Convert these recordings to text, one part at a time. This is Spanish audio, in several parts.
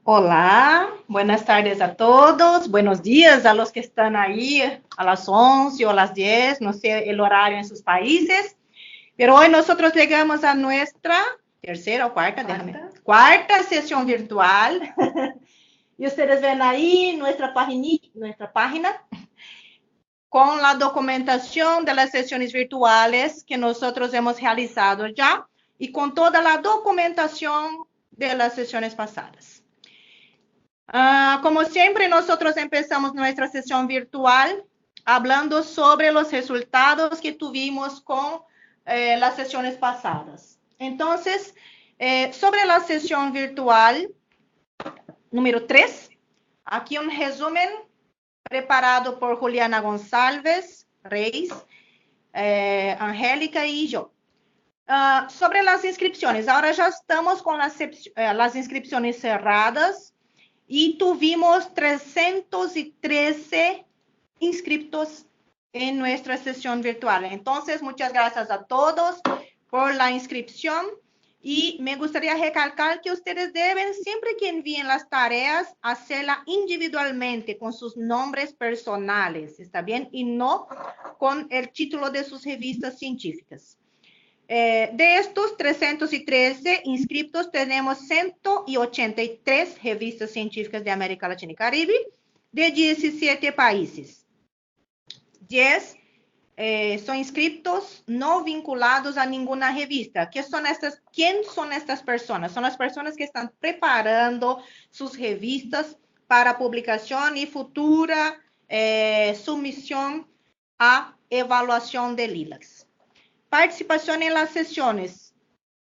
Hola, buenas tardes a todos, buenos días a los que están ahí a las 11 o a las 10, no sé el horario en sus países, pero hoy nosotros llegamos a nuestra tercera o cuarta, cuarta sesión virtual y ustedes ven ahí nuestra página con la documentación de las sesiones virtuales que nosotros hemos realizado ya y con toda la documentación de las sesiones pasadas. Como siempre, nosotros empezamos nuestra sesión virtual hablando sobre los resultados que tuvimos con las sesiones pasadas. Entonces, sobre la sesión virtual número 3, aquí un resumen preparado por Juliana González Reis, Angélica y yo. Sobre las inscripciones, ahora ya estamos con las inscripciones cerradas y tuvimos 313 inscritos en nuestra sesión virtual. Entonces, muchas gracias a todos por la inscripción y me gustaría recalcar que ustedes deben, siempre que envíen las tareas, hacerla individualmente con sus nombres personales, ¿está bien? Y no con el título de sus revistas científicas. De estos 313 inscritos, tenemos 183 revistas científicas de América Latina y Caribe, de 17 países. 10 son inscritos no vinculados a ninguna revista. ¿Quién son estas personas? Son las personas que están preparando sus revistas para publicación y futura sumisión a evaluación de LILACS. Participación en las sesiones.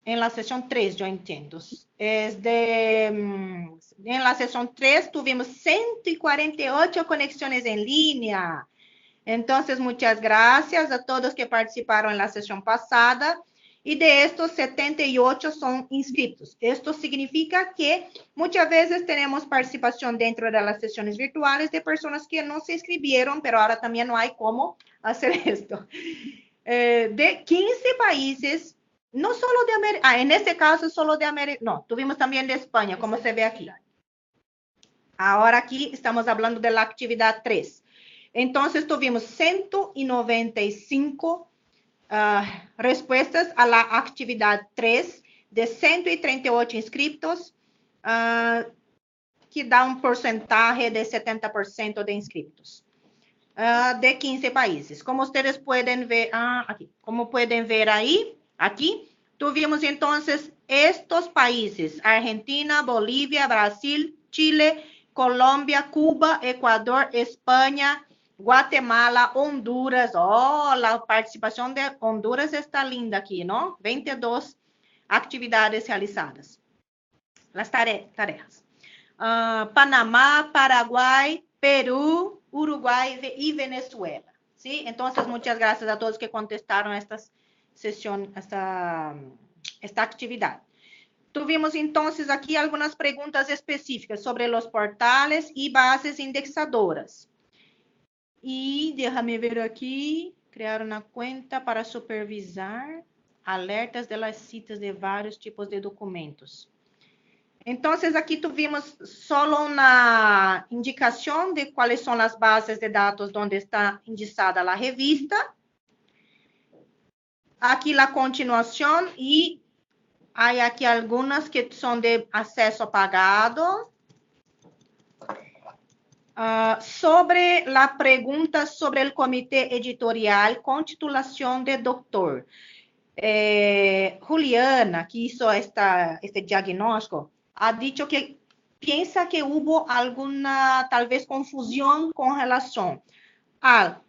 En la sesión 3, yo entiendo. En la sesión 3 tuvimos 148 conexiones en línea. Entonces, muchas gracias a todos que participaron en la sesión pasada. Y de estos, 78 son inscritos. Esto significa que muchas veces tenemos participación dentro de las sesiones virtuales de personas que no se inscribieron, pero ahora también no hay cómo hacer esto. De 15 países, no solo de América, en este caso solo de América, no, tuvimos también de España, como se ve aquí. Ahora aquí estamos hablando de la actividad 3. Entonces tuvimos 195 respuestas a la actividad 3 de 138 inscritos, que da un porcentaje de 70% de inscritos. De 15 países. Como ustedes pueden ver, aquí, como pueden ver ahí, aquí, tuvimos entonces estos países: Argentina, Bolivia, Brasil, Chile, Colombia, Cuba, Ecuador, España, Guatemala, Honduras. Oh, la participación de Honduras está linda aquí, ¿no? 22 actividades realizadas. Las tareas. Panamá, Paraguay, Perú, Uruguay y Venezuela. ¿Sí? Entonces, muchas gracias a todos que contestaron esta sesión, esta actividad. Tuvimos entonces aquí algunas preguntas específicas sobre los portales y bases indexadoras. Y déjame ver aquí, crear una cuenta para supervisar alertas de las citas de varios tipos de documentos. Entonces, aquí tuvimos solo una indicación de cuáles son las bases de datos donde está indicada la revista. Aquí la continuación y hay aquí algunas que son de acceso pagado. Sobre la pregunta sobre el comité editorial con titulación de doctor. Juliana, que hizo este diagnóstico, ha dicho que piensa que hubo alguna, tal vez, confusión con relación al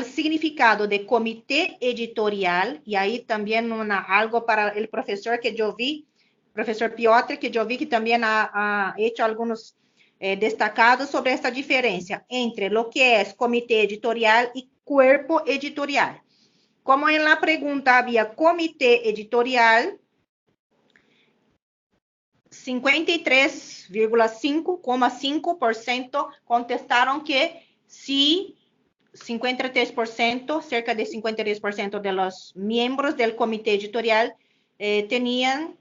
significado de comité editorial, y ahí también algo para el profesor que yo vi, profesor Piotr, que yo vi que también ha hecho algunos destacados sobre esta diferencia entre lo que es comité editorial y cuerpo editorial. Como en la pregunta había comité editorial, 53,5% contestaron que sí, 53%, cerca de 53% de los miembros del comité editorial tenían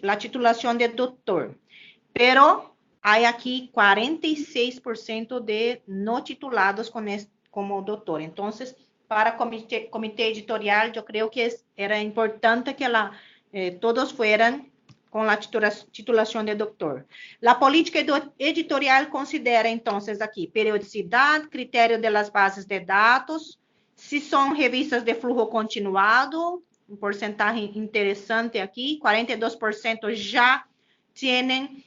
la titulación de doctor. pero hay aquí 46% de no titulados como doctor. Entonces, para comité editorial, yo creo que era importante que todos fueran con la titulación de doctor. La política editorial considera, entonces, aquí, periodicidad, critério de las bases de dados, si son revistas de flujo continuado, un porcentaje interesante aquí, 42% ya tienen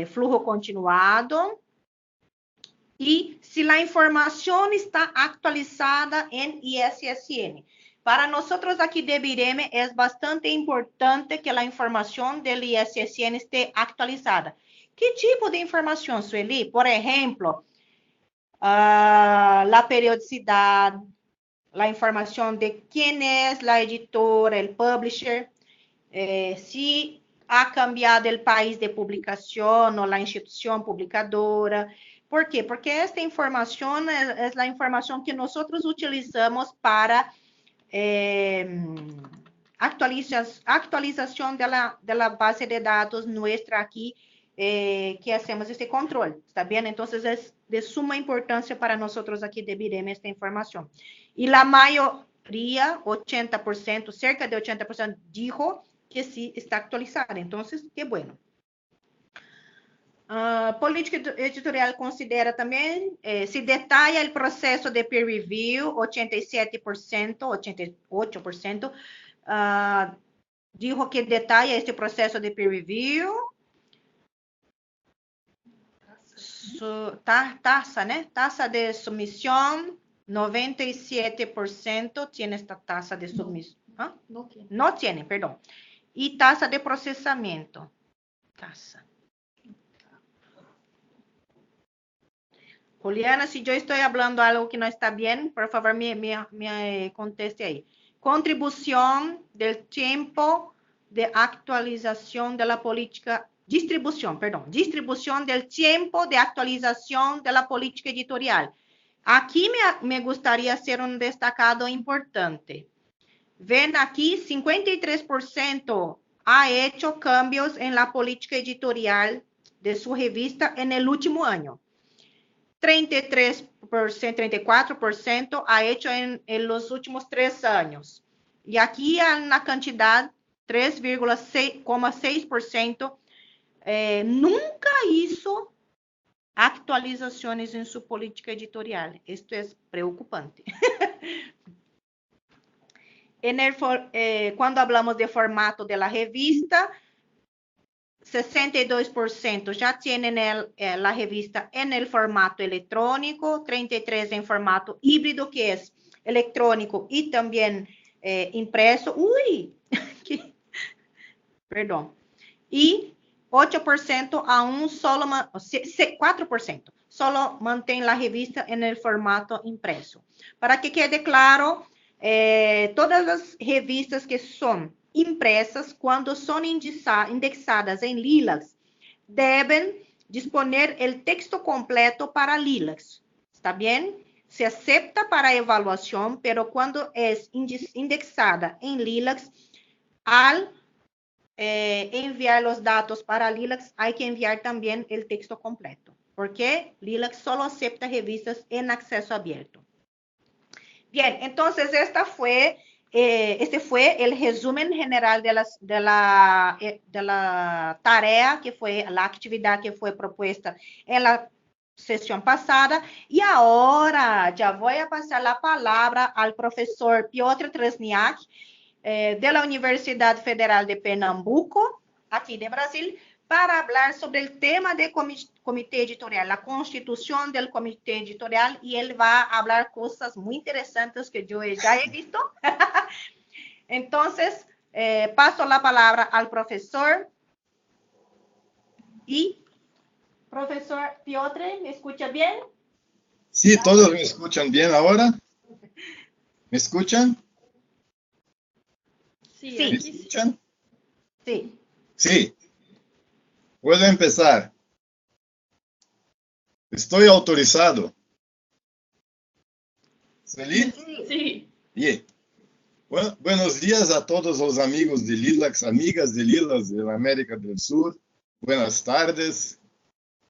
flujo continuado, y si la información está actualizada en ISSN. Para nosotros aquí de BIREME es bastante importante que la información del ISSN esté actualizada. ¿Qué tipo de información, Sueli? Por ejemplo, la periodicidad, la información de quién es la editora, el publisher, si ha cambiado el país de publicación o la institución publicadora. ¿Por qué? Porque esta información es la información que nosotros utilizamos para actualización de la base de datos nuestra aquí, que hacemos este control, ¿está bien? Entonces es de suma importancia para nosotros aquí de BIREME esta información. Y la mayoría, 80%, cerca de 80%, dijo que sí está actualizada. Entonces, qué bueno. Política editorial considera também, se detalha o processo de peer review, 87%, 88%, dijo que detalha este processo de peer review. Tasa, né? Tasa de submissão, 97% tiene esta tasa de submissão. No tiene, perdão. E tasa de processamento. Tasa. Juliana, si yo estoy hablando algo que no está bien, por favor me conteste ahí. Contribución del tiempo de actualización de la política, distribución del tiempo de actualización de la política editorial. Aquí me gustaría hacer un destacado importante. Ven aquí, 53% ha hecho cambios en la política editorial de su revista en el último año. 33%, 34% ha hecho en los últimos 3 años. Y aquí en la cantidad, 3,6%, nunca hizo actualizaciones en su política editorial. Esto es preocupante. Cuando hablamos de formato de la revista, 62% ya tienen la revista en el formato electrónico, 33% en formato híbrido, que es electrónico y también impreso. Uy, perdón. Y 8% aún solo, 4% solo mantén la revista en el formato impreso. Para que quede claro, todas las revistas que son impresas, cuando son indexadas en Lilacs, deben disponer el texto completo para Lilacs. ¿Está bien? Se acepta para evaluación, pero cuando es indexada en Lilacs, al enviar los datos para Lilacs, hay que enviar también el texto completo, porque Lilacs solo acepta revistas en acceso abierto. Bien, entonces este fue el resumen general de la tarea que fue, la actividad que fue propuesta en la sesión pasada. Y ahora ya voy a pasar la palabra al profesor Piotr Tresniak, de la Universidad Federal de Pernambuco, aquí de Brasil, para hablar sobre el tema de comité editorial, la constitución del comité editorial, y él va a hablar cosas muy interesantes que yo ya he visto. Entonces, paso la palabra al profesor. Y, profesor Piotr, ¿me escucha bien? Sí, todos me escuchan bien ahora. ¿Me escuchan? Sí. ¿Me escuchan? Sí. Sí. Puedo empezar. Estoy autorizado. ¿Feliz? Sí. Bien. Buenos días a todos los amigos de Lilacs, amigas de Lilacs de la América del Sur. buenas tardes,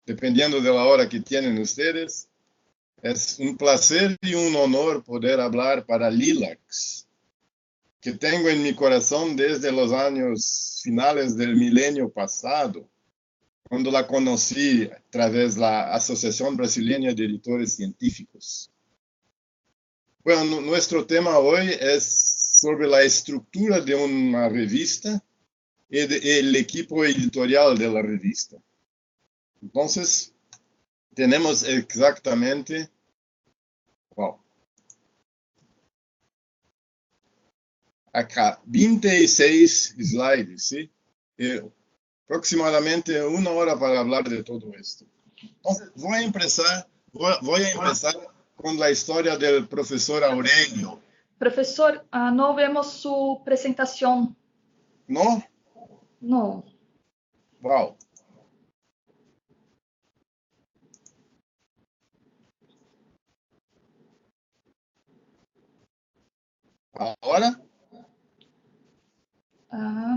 dependiendo de la hora que tienen ustedes. Es un placer y un honor poder hablar para LILACS, que tengo en mi corazón desde los años finales del milenio pasado, cuando la conocí a través de la Asociación Brasileña de Editores Científicos. Bueno, nuestro tema hoy es sobre la estructura de una revista y el equipo editorial de la revista. Entonces, tenemos exactamente, acá 26 slides, ¿sí? Aproximadamente una hora para hablar de todo esto. Entonces, voy a empezar con la historia del profesor Aurelio. Professor, não vemos sua apresentação. ¿No? Não. Wow. ¿Ahora?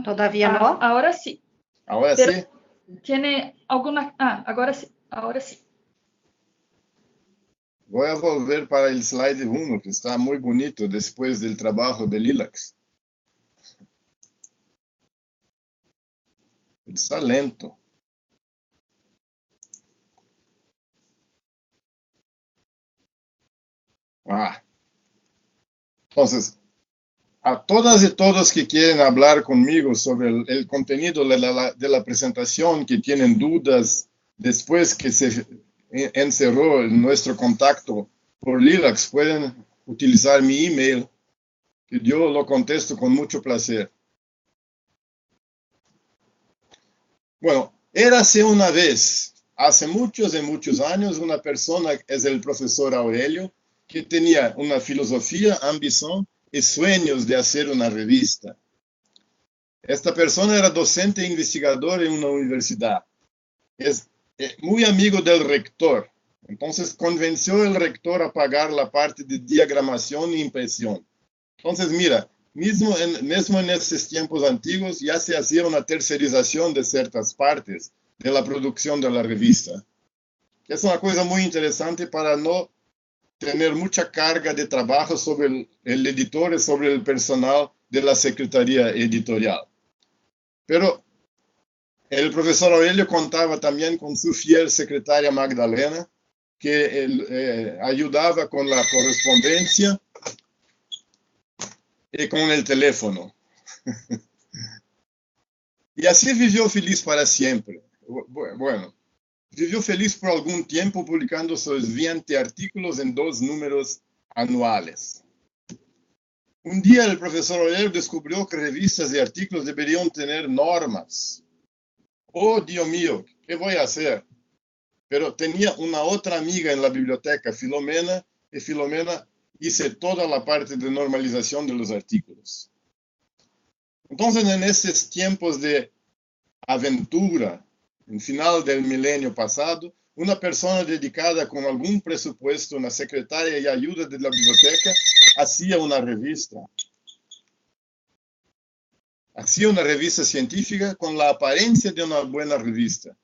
Todavía no. Agora sim. ¿Ahora Pero sí? Tiene alguma... agora sim. Agora sim. Voy a volver para el slide 1, que está muy bonito después del trabajo de LILACS. Está lento. Entonces, a todas y todos que quieren hablar conmigo sobre el contenido de la presentación, que tienen dudas después que se encerró nuestro contacto por LILACS, pueden utilizar mi email, que yo lo contesto con mucho placer. Bueno, érase una vez, hace muchos y muchos años, una persona, es el profesor Aurelio, que tenía una filosofía, ambición y sueños de hacer una revista. Esta persona era docente e investigador en una universidad. Es muy amigo del rector. Entonces convenció al rector a pagar la parte de diagramación e impresión. Entonces, mira, mismo en estos tiempos antiguos ya se hacía una tercerización de ciertas partes de la producción de la revista. Es una cosa muy interesante para no tener mucha carga de trabajo sobre el editor y sobre el personal de la Secretaría Editorial. Pero el profesor Aurelio contaba también con su fiel secretaria Magdalena, que ayudaba con la correspondencia y con el teléfono. Y así vivió feliz para siempre. Bueno, vivió feliz por algún tiempo publicando sus 20 artículos en 2 números anuales. Un día el profesor Aurelio descubrió que revistas y artículos deberían tener normas. Oh, Dios mío, ¿qué voy a hacer? Pero tenía una otra amiga en la biblioteca, Filomena, y Filomena hice toda la parte de normalización de los artículos. Entonces, en estos tiempos de aventura, en final del milenio pasado, una persona dedicada con algún presupuesto, una secretaria y ayuda de la biblioteca, hacía una revista. Hacía una revista científica con la apariencia de una buena revista,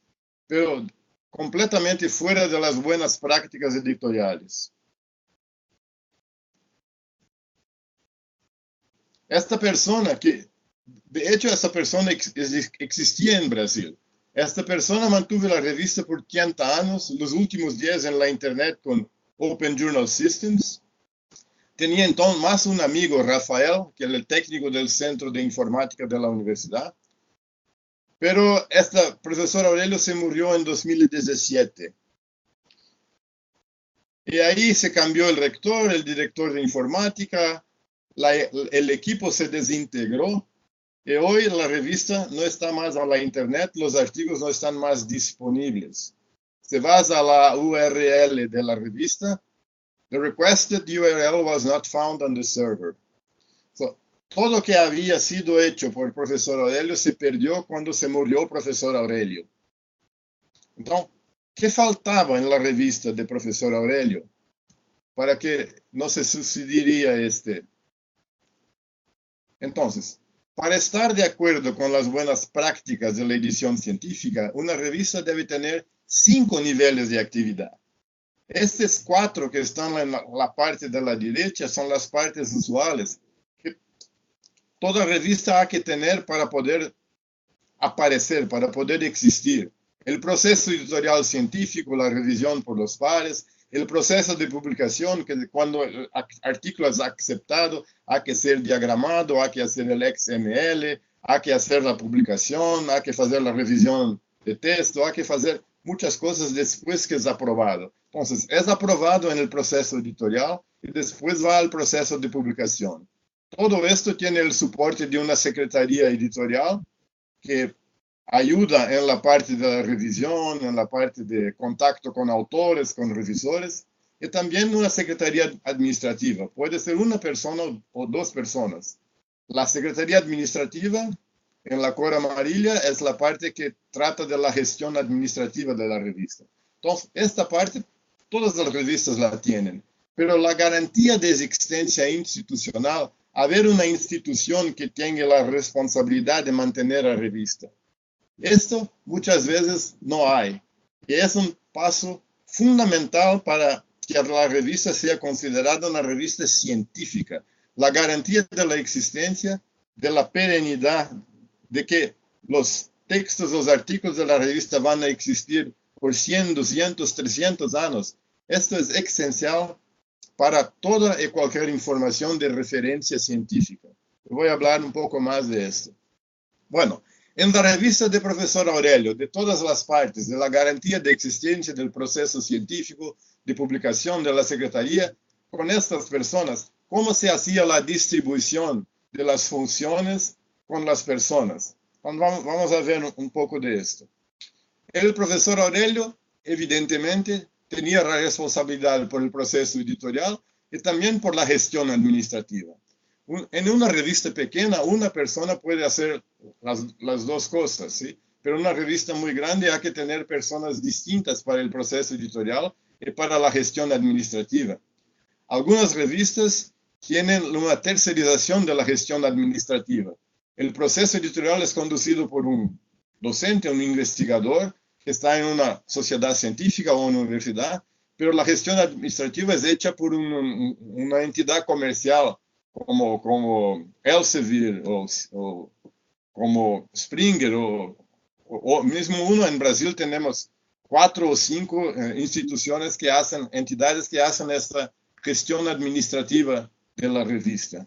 pero completamente fuera de las buenas prácticas editoriales. Esta persona de hecho, esta persona existía en Brasil. Esta persona mantuvo la revista por 30 años, los últimos 10 en la internet con Open Journal Systems. Tenía entonces más un amigo, Rafael, que era el técnico del Centro de Informática de la universidad. Pero este profesor Aurelio se murió en 2017. Y ahí se cambió el rector, el director de informática, el equipo se desintegró. Y hoy la revista no está más en la internet, los artículos no están más disponibles. Si vas a la URL de la revista, the requested URL was not found on the server. So, todo lo que había sido hecho por el profesor Aurelio se perdió cuando se murió el profesor Aurelio. Entonces, ¿qué faltaba en la revista del profesor Aurelio para que no se sucediera este? Entonces, Para estar de acuerdo con las buenas prácticas de la edición científica, una revista debe tener 5 niveles de actividad. Estos 4 que están en la parte de la derecha son las partes usuales que toda revista ha que tener para poder aparecer, para poder existir. El proceso editorial científico, la revisión por los pares, el proceso de publicación, que cuando el artículo es aceptado, hay que ser diagramado, hay que hacer el XML, hay que hacer la publicación, hay que hacer la revisión de texto, hay que hacer muchas cosas después que es aprobado. Entonces, es aprobado en el proceso editorial y después va al proceso de publicación. Todo esto tiene el soporte de una secretaría editorial que ayuda en la parte de la revisión, en la parte de contacto con autores, con revisores, y también una secretaría administrativa. Puede ser una persona o 2 personas. La secretaría administrativa, en la cor amarilla, es la parte que trata de la gestión administrativa de la revista. Entonces, esta parte, todas las revistas la tienen, pero la garantía de existencia institucional, haber una institución que tenga la responsabilidad de mantener la revista. Esto muchas veces no hay. Y es un paso fundamental para que la revista sea considerada una revista científica. La garantía de la existencia, de la perenidad, de que los textos, los artículos de la revista van a existir por 100, 200, 300 años. Esto es esencial para toda y cualquier información de referencia científica. Voy a hablar un poco más de esto. Bueno, en la revista de profesor Aurelio, de todas las partes, de la garantía de existencia del proceso científico, de publicación de la secretaría, con estas personas, cómo se hacía la distribución de las funciones con las personas. Vamos a ver un poco de esto. El profesor Aurelio, evidentemente, tenía la responsabilidad por el proceso editorial y también por la gestión administrativa. En una revista pequeña, una persona puede hacer las 2 cosas, ¿sí? Pero en una revista muy grande hay que tener personas distintas para el proceso editorial y para la gestión administrativa. Algunas revistas tienen una tercerización de la gestión administrativa. El proceso editorial es conducido por un docente, un investigador, que está en una sociedad científica o una universidad, pero la gestión administrativa es hecha por una entidad comercial, como Elsevier o como Springer o mismo uno en Brasil tenemos 4 o 5 instituciones que hacen, entidades que hacen esta gestión administrativa de la revista.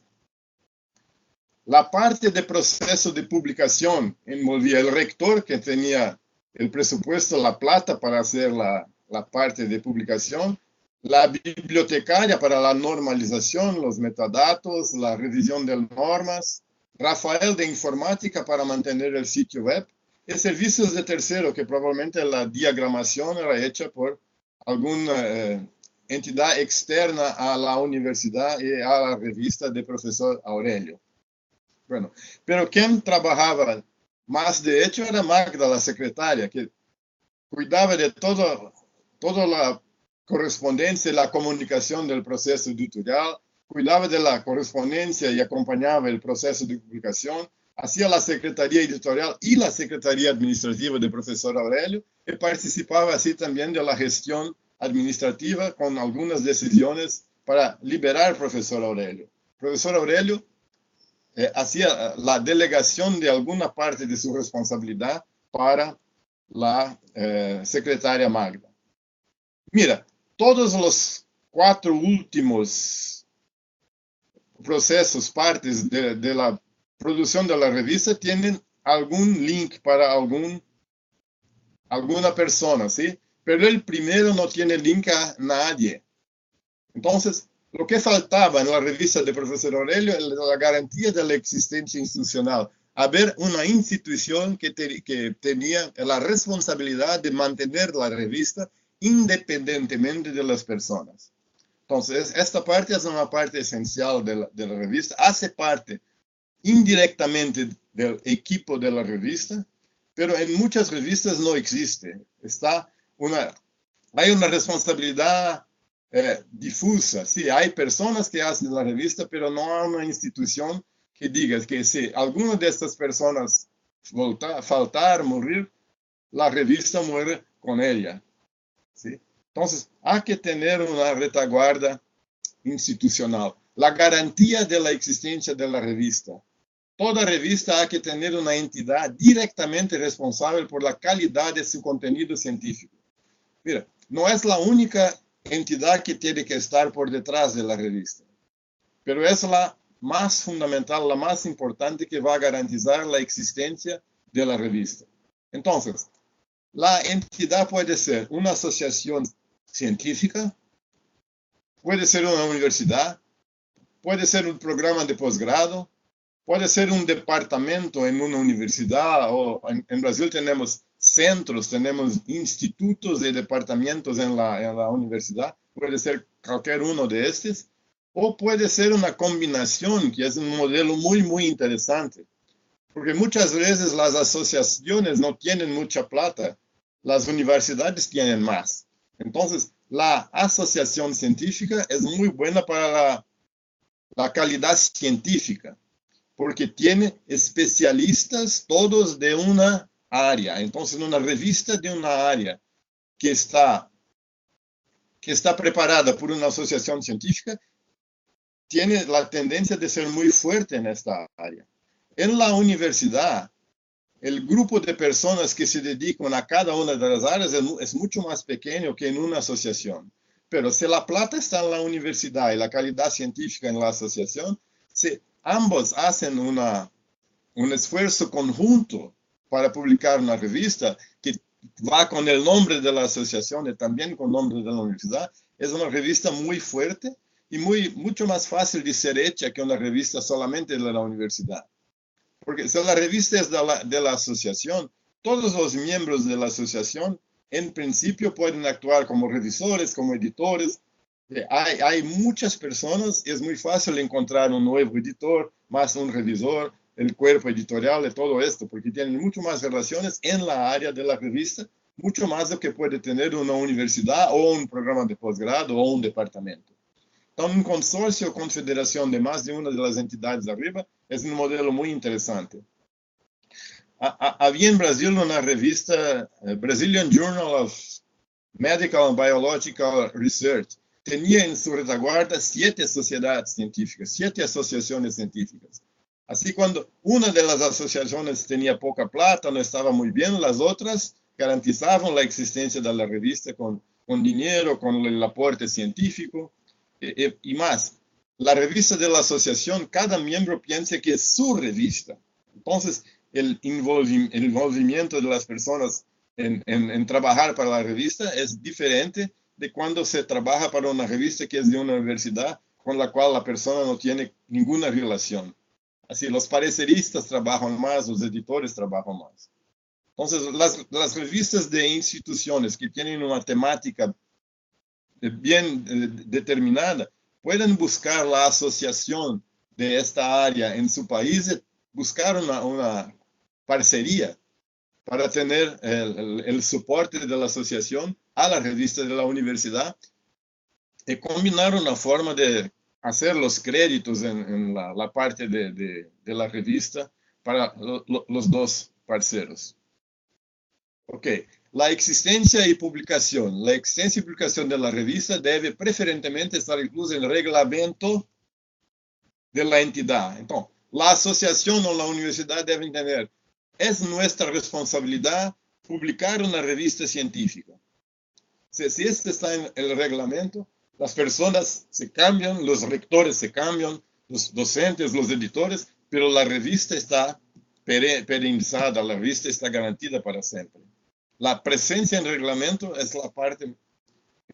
La parte de proceso de publicación envolvía el rector que tenía el presupuesto, la plata para hacer la parte de publicación, la bibliotecaria para la normalización, los metadatos, la revisión de normas, Rafael de informática para mantener el sitio web, y servicios de tercero, que probablemente la diagramación era hecha por alguna entidad externa a la universidad y a la revista de profesor Aurelio. Bueno, pero quien trabajaba más de hecho era Magda, la secretaria, que cuidaba de toda la correspondencia y la comunicación del proceso editorial, cuidaba de la correspondencia y acompañaba el proceso de publicación, hacía la secretaría editorial y la secretaría administrativa del profesor Aurelio y participaba así también de la gestión administrativa con algunas decisiones para liberar al profesor Aurelio. El profesor Aurelio hacía la delegación de alguna parte de su responsabilidad para la secretaria Magda. Mira, todos los 4 últimos procesos, partes de la producción de la revista tienen algún link para alguna persona, ¿sí? Pero el primero no tiene link a nadie. Entonces, lo que faltaba en la revista de profesor Aurelio es la garantía de la existencia institucional. Haber una institución que tenía la responsabilidad de mantener la revista independientemente de las personas. Entonces, esta parte es una parte esencial de la revista. Hace parte indirectamente del equipo de la revista, pero en muchas revistas no existe. Hay una responsabilidad difusa. Sí, hay personas que hacen la revista, pero no hay una institución que diga que si alguna de estas personas faltar, morir, la revista muere con ella. ¿Sí? Entonces, hay que tener una retaguardia institucional. La garantía de la existencia de la revista. Toda revista hay que tener una entidad directamente responsable por la calidad de su contenido científico. Mira, no es la única entidad que tiene que estar por detrás de la revista, pero es la más fundamental, la más importante que va a garantizar la existencia de la revista. Entonces, la entidad puede ser una asociación científica, puede ser una universidad, puede ser un programa de posgrado, puede ser un departamento en una universidad, o en Brasil tenemos centros, tenemos institutos y departamentos en la universidad, puede ser cualquier uno de estos, o puede ser una combinación, que es un modelo muy, muy interesante, porque muchas veces las asociaciones no tienen mucha plata, las universidades tienen más. Entonces, la asociación científica es muy buena para la calidad científica, porque tiene especialistas todos de una área. Entonces, una revista de una área que está preparada por una asociación científica tiene la tendencia de ser muy fuerte en esta área. En la universidad, el grupo de personas que se dedican a cada una de las áreas es mucho más pequeño que en una asociación. Pero si la plata está en la universidad y la calidad científica en la asociación, si ambos hacen un esfuerzo conjunto para publicar una revista que va con el nombre de la asociación y también con el nombre de la universidad, es una revista muy fuerte y mucho más fácil de ser hecha que una revista solamente de la universidad. Porque si la revista es de la asociación, todos los miembros de la asociación en principio pueden actuar como revisores, como editores. Hay muchas personas, es muy fácil encontrar un nuevo editor, más un revisor, el cuerpo editorial de todo esto, porque tienen mucho más relaciones en la área de la revista, mucho más de lo que puede tener una universidad o un programa de posgrado o un departamento. Entonces, un consorcio o confederación de más de una de las entidades de arriba es un modelo muy interesante. Había en Brasil una revista, Brazilian Journal of Medical and Biological Research. Tenía en su retaguardia 7 sociedades científicas, 7 asociaciones científicas. Así, cuando una de las asociaciones tenía poca plata, no estaba muy bien, las otras garantizaban la existencia de la revista con dinero, con el aporte científico y más. La revista de la asociación, cada miembro piensa que es su revista. Entonces, el envolvimiento de las personas en trabajar para la revista es diferente de cuando se trabaja para una revista que es de una universidad con la cual la persona no tiene ninguna relación. Así, los pareceristas trabajan más, los editores trabajan más. Entonces, las revistas de instituciones que tienen una temática bien determinada pueden buscar la asociación de esta área en su país y buscar una parcería para tener el soporte de la asociación a la revista de la universidad y combinar una forma de hacer los créditos en la parte de la revista para los dos parceros. Ok, la existencia y publicación. La existencia y publicación de la revista debe preferentemente estar inclusa en el reglamento de la entidad. Entonces, la asociación o la universidad deben tener, es nuestra responsabilidad publicar una revista científica. Si esto está en el reglamento, las personas se cambian, los rectores se cambian, los docentes, los editores, pero la revista está perenizada, la revista está garantida para siempre. La presencia en reglamento es la parte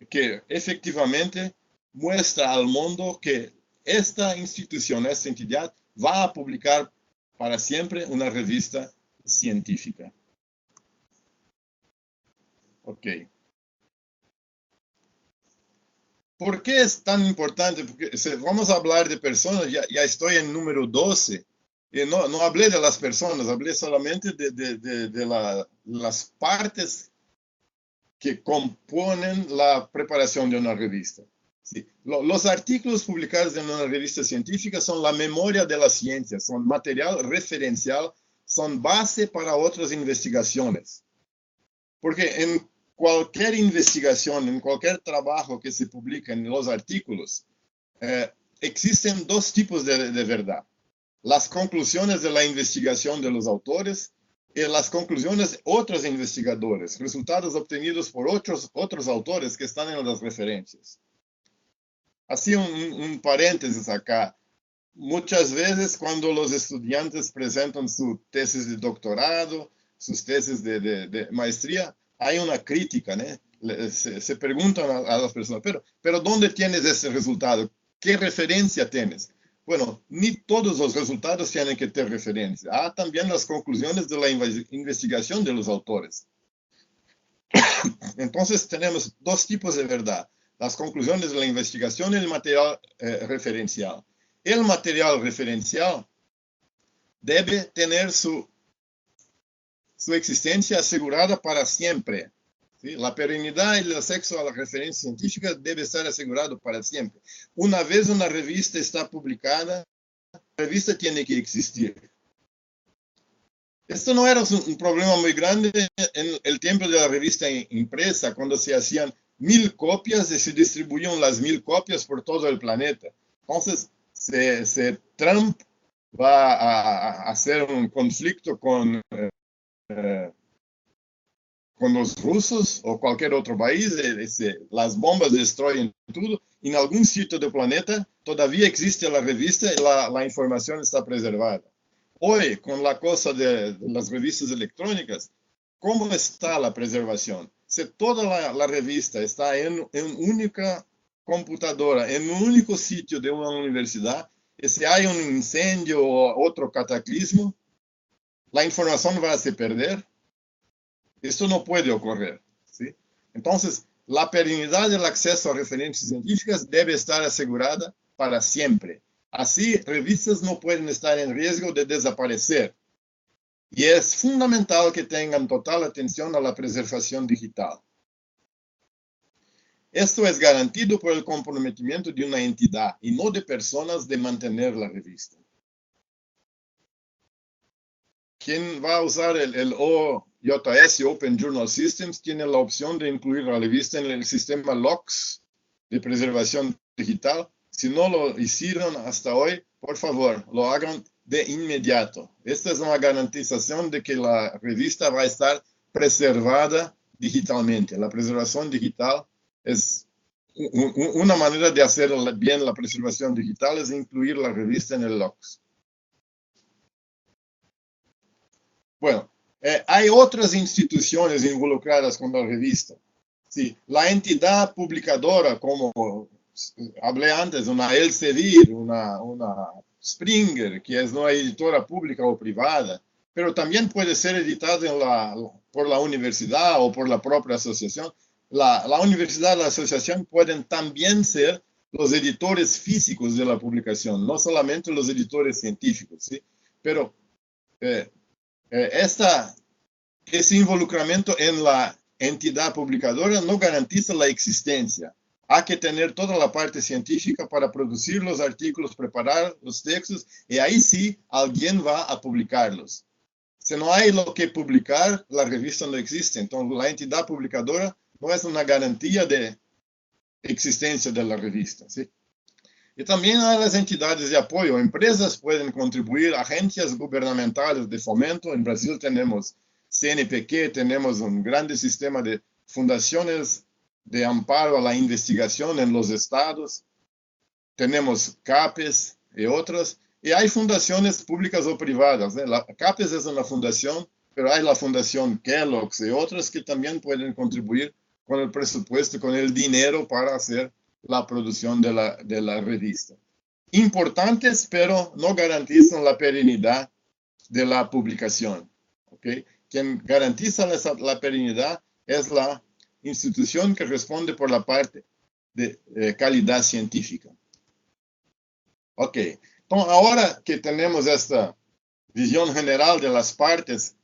que efectivamente muestra al mundo que esta institución, esta entidad, va a publicar para siempre una revista científica. Ok. ¿Por qué es tan importante? Porque si vamos a hablar de personas, ya estoy en número 12, y no hablé de las personas, hablé solamente de las partes que componen la preparación de una revista. Sí. Los artículos publicados en una revista científica son la memoria de la ciencia, son material referencial, son base para otras investigaciones. Porque en cualquier investigación, en cualquier trabajo que se publica en los artículos, existen dos tipos de verdad. Las conclusiones de la investigación de los autores y las conclusiones de otros investigadores, resultados obtenidos por otros autores que están en las referencias. Así un paréntesis acá. Muchas veces cuando los estudiantes presentan su tesis de doctorado, sus tesis de maestría, hay una crítica, ¿no? Se preguntan a las personas, pero ¿dónde tienes ese resultado? ¿Qué referencia tienes? Bueno, ni todos los resultados tienen que tener referencia. También las conclusiones de la investigación de los autores. Entonces tenemos dos tipos de verdad. Las conclusiones de la investigación y el material referencial. El material referencial debe tener su existencia asegurada para siempre. ¿Sí? La perenidad y el acceso a la referencia científica debe estar asegurado para siempre. Una vez una revista está publicada, la revista tiene que existir. Esto no era un problema muy grande en el tiempo de la revista impresa, cuando se hacían 1000 copias y se distribuían las 1000 copias por todo el planeta. Entonces, Trump va a hacer un conflicto con los rusos o cualquier otro país, las bombas destruyen todo, y en algún sitio del planeta todavía existe la revista y la información está preservada. Hoy, con la cosa de las revistas electrónicas, ¿cómo está la preservación? Si toda la revista está en única computadora, en un único sitio de una universidad, y si hay un incendio o otro cataclismo, la información va a se perder. Esto no puede ocurrir, ¿sí? Entonces, la perenidad del acceso a referencias científicas debe estar asegurada para siempre. Así, revistas no pueden estar en riesgo de desaparecer. Y es fundamental que tengan total atención a la preservación digital. Esto es garantizado por el comprometimiento de una entidad y no de personas de mantener la revista. Quien va a usar el OJS, Open Journal Systems, tiene la opción de incluir la revista en el sistema LOCKSS de preservación digital. Si no lo hicieron hasta hoy, por favor, lo hagan de inmediato. Esta es una garantización de que la revista va a estar preservada digitalmente. La preservación digital es una manera de hacer bien la preservación digital, es incluir la revista en el LOCKSS. Bueno, hay otras instituciones involucradas con la revista. Sí, la entidad publicadora, como hablé antes, una Elsevier, una Springer, que es una editora pública o privada, pero también puede ser editada por la universidad o por la propia asociación. La universidad y la asociación pueden también ser los editores físicos de la publicación, no solamente los editores científicos, ¿sí? Pero ese involucramiento en la entidad publicadora no garantiza la existencia. Hay que tener toda la parte científica para producir los artículos, preparar los textos, y ahí sí alguien va a publicarlos. Si no hay lo que publicar, la revista no existe. Entonces, la entidad publicadora no es una garantía de existencia de la revista, ¿sí? Y también hay las entidades de apoyo. Empresas pueden contribuir, agencias gubernamentales de fomento. En Brasil tenemos CNPq, tenemos un grande sistema de fundaciones de amparo a la investigación en los estados. Tenemos CAPES y otras. Y hay fundaciones públicas o privadas. La CAPES es una fundación, pero hay la Fundación Kellogg's y otras que también pueden contribuir con el presupuesto, con el dinero para hacer la producción de la revista. Importantes, pero no garantizan la perenidad de la publicación. ¿Okay? Quien garantiza la perenidad es la institución que responde por la parte de calidad científica. Ok, entonces ahora que tenemos esta visión general de las partes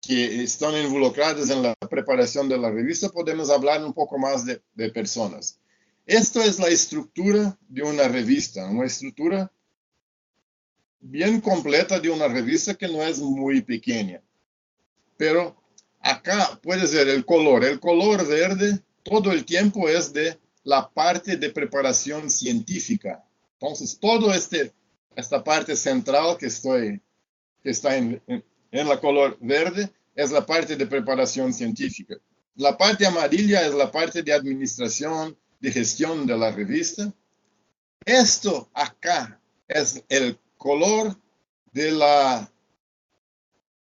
que están involucradas en la preparación de la revista, podemos hablar un poco más de personas. Esto es la estructura de una revista, una estructura bien completa de una revista que no es muy pequeña. Pero acá puedes ver el color verde todo el tiempo es de la parte de preparación científica. Entonces, esta parte central que está en la color verde es la parte de preparación científica. La parte amarilla es la parte de administración, de gestión de la revista. Esto acá es el color de la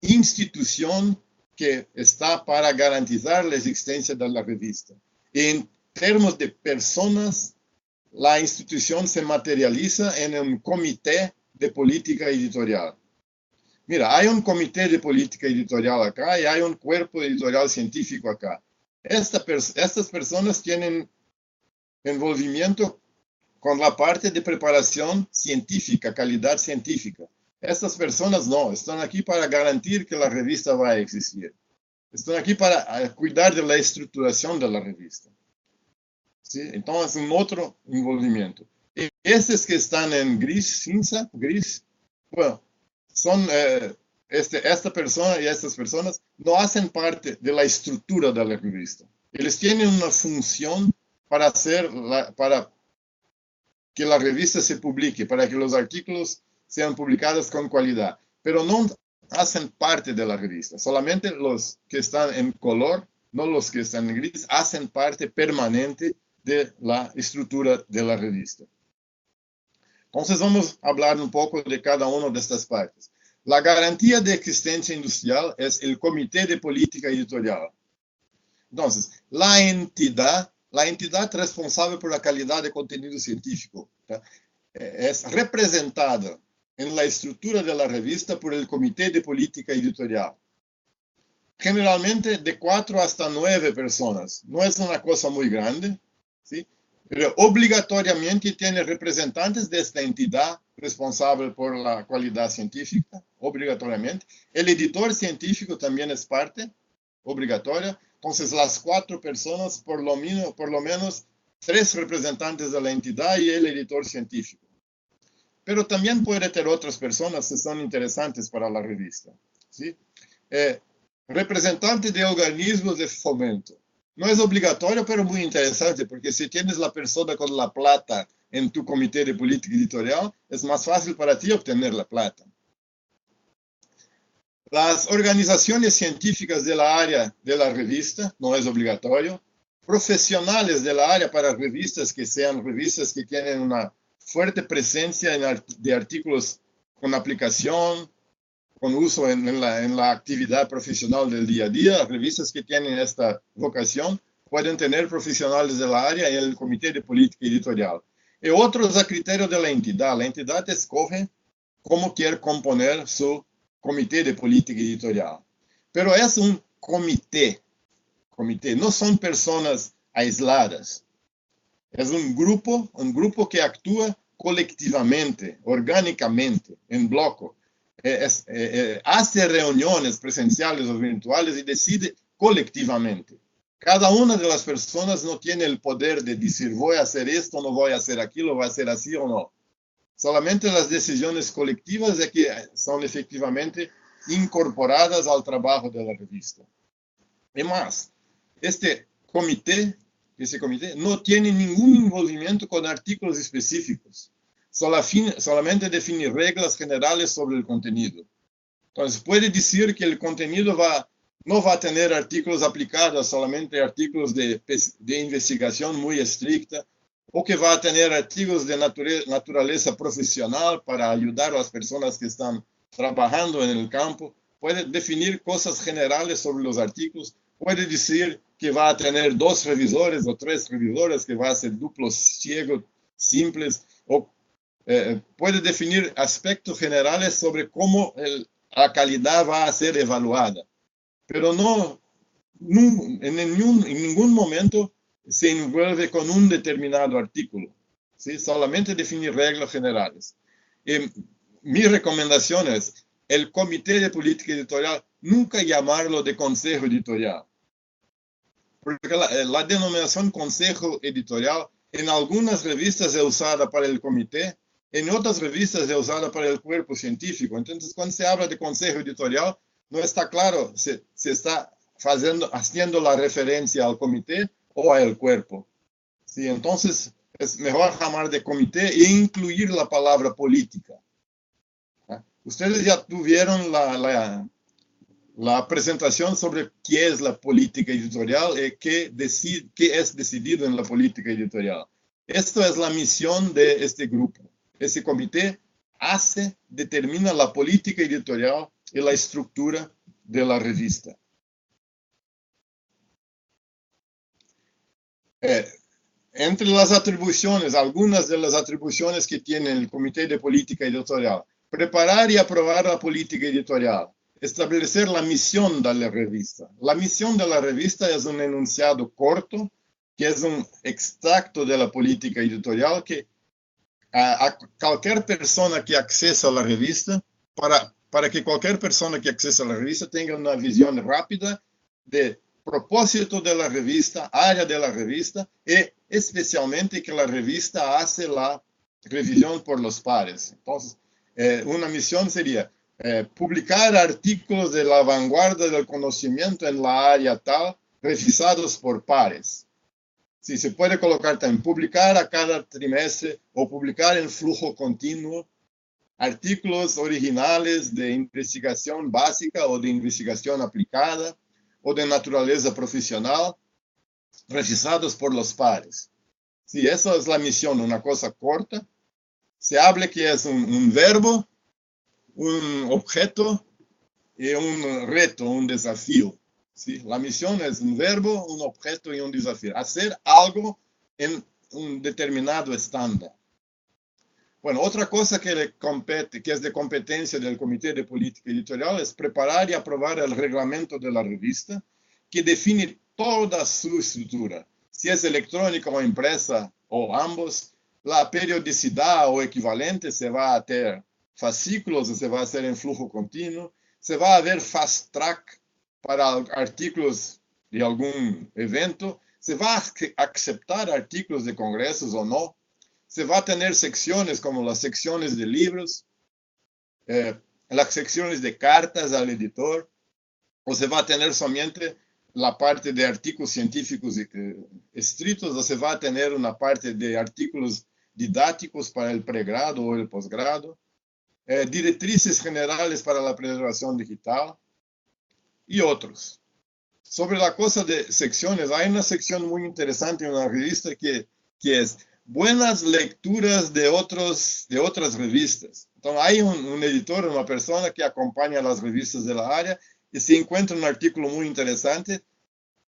institución que está para garantizar la existencia de la revista. En términos de personas, la institución se materializa en un comité de política editorial. Mira, hay un comité de política editorial acá y hay un cuerpo editorial científico acá. Estas personas tienen envolvimiento con la parte de preparación científica, calidad científica. Estas personas no, están aquí para garantir que la revista va a existir. Están aquí para cuidar de la estructuración de la revista. ¿Sí? Entonces, un otro envolvimiento. Estos que están en gris, cinza, gris, bueno, son esta persona y estas personas no hacen parte de la estructura de la revista. Ellos tienen una función para que la revista se publique, para que los artículos sean publicados con calidad, pero no hacen parte de la revista. Solamente los que están en color, no los que están en gris, hacen parte permanente de la estructura de la revista. Entonces vamos a hablar un poco de cada una de estas partes. La garantía de existencia industrial es el Comité de Política Editorial. Entonces, la entidad responsable por la calidad de contenido científico, ¿tá? Es representada en la estructura de la revista por el Comité de Política Editorial. Generalmente de 4 hasta 9 personas. No es una cosa muy grande, ¿sí? Pero obligatoriamente tiene representantes de esta entidad responsable por la calidad científica, obligatoriamente. El editor científico también es parte obligatoria. Entonces, las 4 personas, por lo menos 3 representantes de la entidad y el editor científico. Pero también puede tener otras personas que son interesantes para la revista, ¿sí? Representante de organismos de fomento. No es obligatorio, pero muy interesante, porque si tienes la persona con la plata en tu comité de política editorial, es más fácil para ti obtener la plata. Las organizaciones científicas de la área de la revista, no es obligatorio. Profesionales de la área para revistas que sean revistas que tienen una fuerte presencia de artículos con aplicación, con uso en la actividad profesional del día a día. Las revistas que tienen esta vocación pueden tener profesionales de la área en el comité de política editorial. Y otros a criterio de la entidad. La entidad escoge cómo quiere componer su comité de política editorial. Pero es un comité, no son personas aisladas. Es un grupo que actúa colectivamente, orgánicamente, en bloque. Hace reuniones presenciales o virtuales y decide colectivamente. Cada una de las personas no tiene el poder de decir voy a hacer esto, no voy a hacer aquello, voy a hacer así o no. Solamente las decisiones colectivas es que son efectivamente incorporadas al trabajo de la revista. Y más, ese comité no tiene ningún envolvimiento con artículos específicos. Solamente define reglas generales sobre el contenido. Entonces, puede decir que el contenido no va a tener artículos aplicados, solamente artículos de investigación muy estricta, o que va a tener artículos de naturaleza profesional para ayudar a las personas que están trabajando en el campo. Puede definir cosas generales sobre los artículos. Puede decir que va a tener 2 revisores o 3 revisores, que va a ser duplos ciegos simples, o puede definir aspectos generales sobre cómo la calidad va a ser evaluada. Pero en ningún momento se envuelve con un determinado artículo, ¿sí? Solamente definir reglas generales. Mi recomendación es, el comité de política editorial, nunca llamarlo de consejo editorial. Porque la denominación consejo editorial en algunas revistas es usada para el comité, en otras revistas es usada para el cuerpo científico. Entonces, cuando se habla de consejo editorial, no está claro si se está haciendo la referencia al comité o al cuerpo. Sí, entonces, es mejor llamar de comité e incluir la palabra política. Ustedes ya tuvieron la presentación sobre qué es la política editorial y qué es decidido en la política editorial. Esto es la misión de este grupo. Este comité determina la política editorial y la estructura de la revista. Entre las atribuciones, algunas de las atribuciones que tiene el Comité de Política Editorial: preparar y aprobar la política editorial, establecer la misión de la revista. La misión de la revista es un enunciado corto, que es un extracto de la política editorial que a cualquier persona que accesa a la revista, para que cualquier persona que accesa a la revista tenga una visión rápida de propósito de la revista, área de la revista, y especialmente que la revista hace la revisión por los pares. Entonces, una misión sería publicar artículos de la vanguardia del conocimiento en la área tal, revisados por pares. Sí, se puede colocar también publicar a cada trimestre o publicar en flujo continuo artículos originales de investigación básica o de investigación aplicada o de naturaleza profesional, revisados por los pares. Sí, esa es la misión, una cosa corta. Se habla que es un verbo, un objeto y un reto, un desafío. ¿Sí? La misión es un verbo, un objeto y un desafío. Hacer algo en un determinado estándar. Bueno, otra cosa que es de competencia del Comité de Política Editorial es preparar y aprobar el reglamento de la revista, que define toda su estructura. Si es electrónica o impresa o ambos, la periodicidad o equivalente se va a hacer fascículos o se va a hacer en flujo continuo, se va a ver fast track para artículos de algún evento, se va a aceptar artículos de congresos o no, se va a tener secciones como las secciones de libros, las secciones de cartas al editor, o se va a tener solamente la parte de artículos científicos estrictos, o se va a tener una parte de artículos didácticos para el pregrado o el posgrado, directrices generales para la preservación digital, y otros. Sobre la cosa de secciones, hay una sección muy interesante en la revista que es buenas lecturas de otras revistas. Entonces hay un editor, una persona que acompaña las revistas de la área y si encuentra un artículo muy interesante,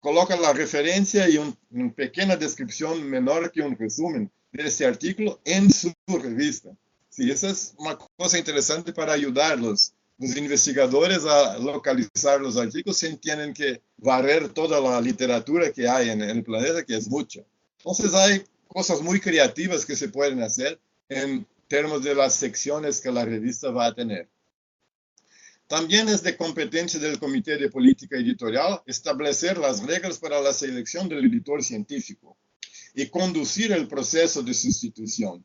coloca la referencia y una pequeña descripción menor que un resumen de ese artículo en su revista. Sí, esa es una cosa interesante para ayudarlos. Los investigadores a localizar los artículos sin tienen que barrer toda la literatura que hay en el planeta, que es mucha. Entonces hay cosas muy creativas que se pueden hacer en términos de las secciones que la revista va a tener. También es de competencia del Comité de Política Editorial establecer las reglas para la selección del editor científico y conducir el proceso de sustitución.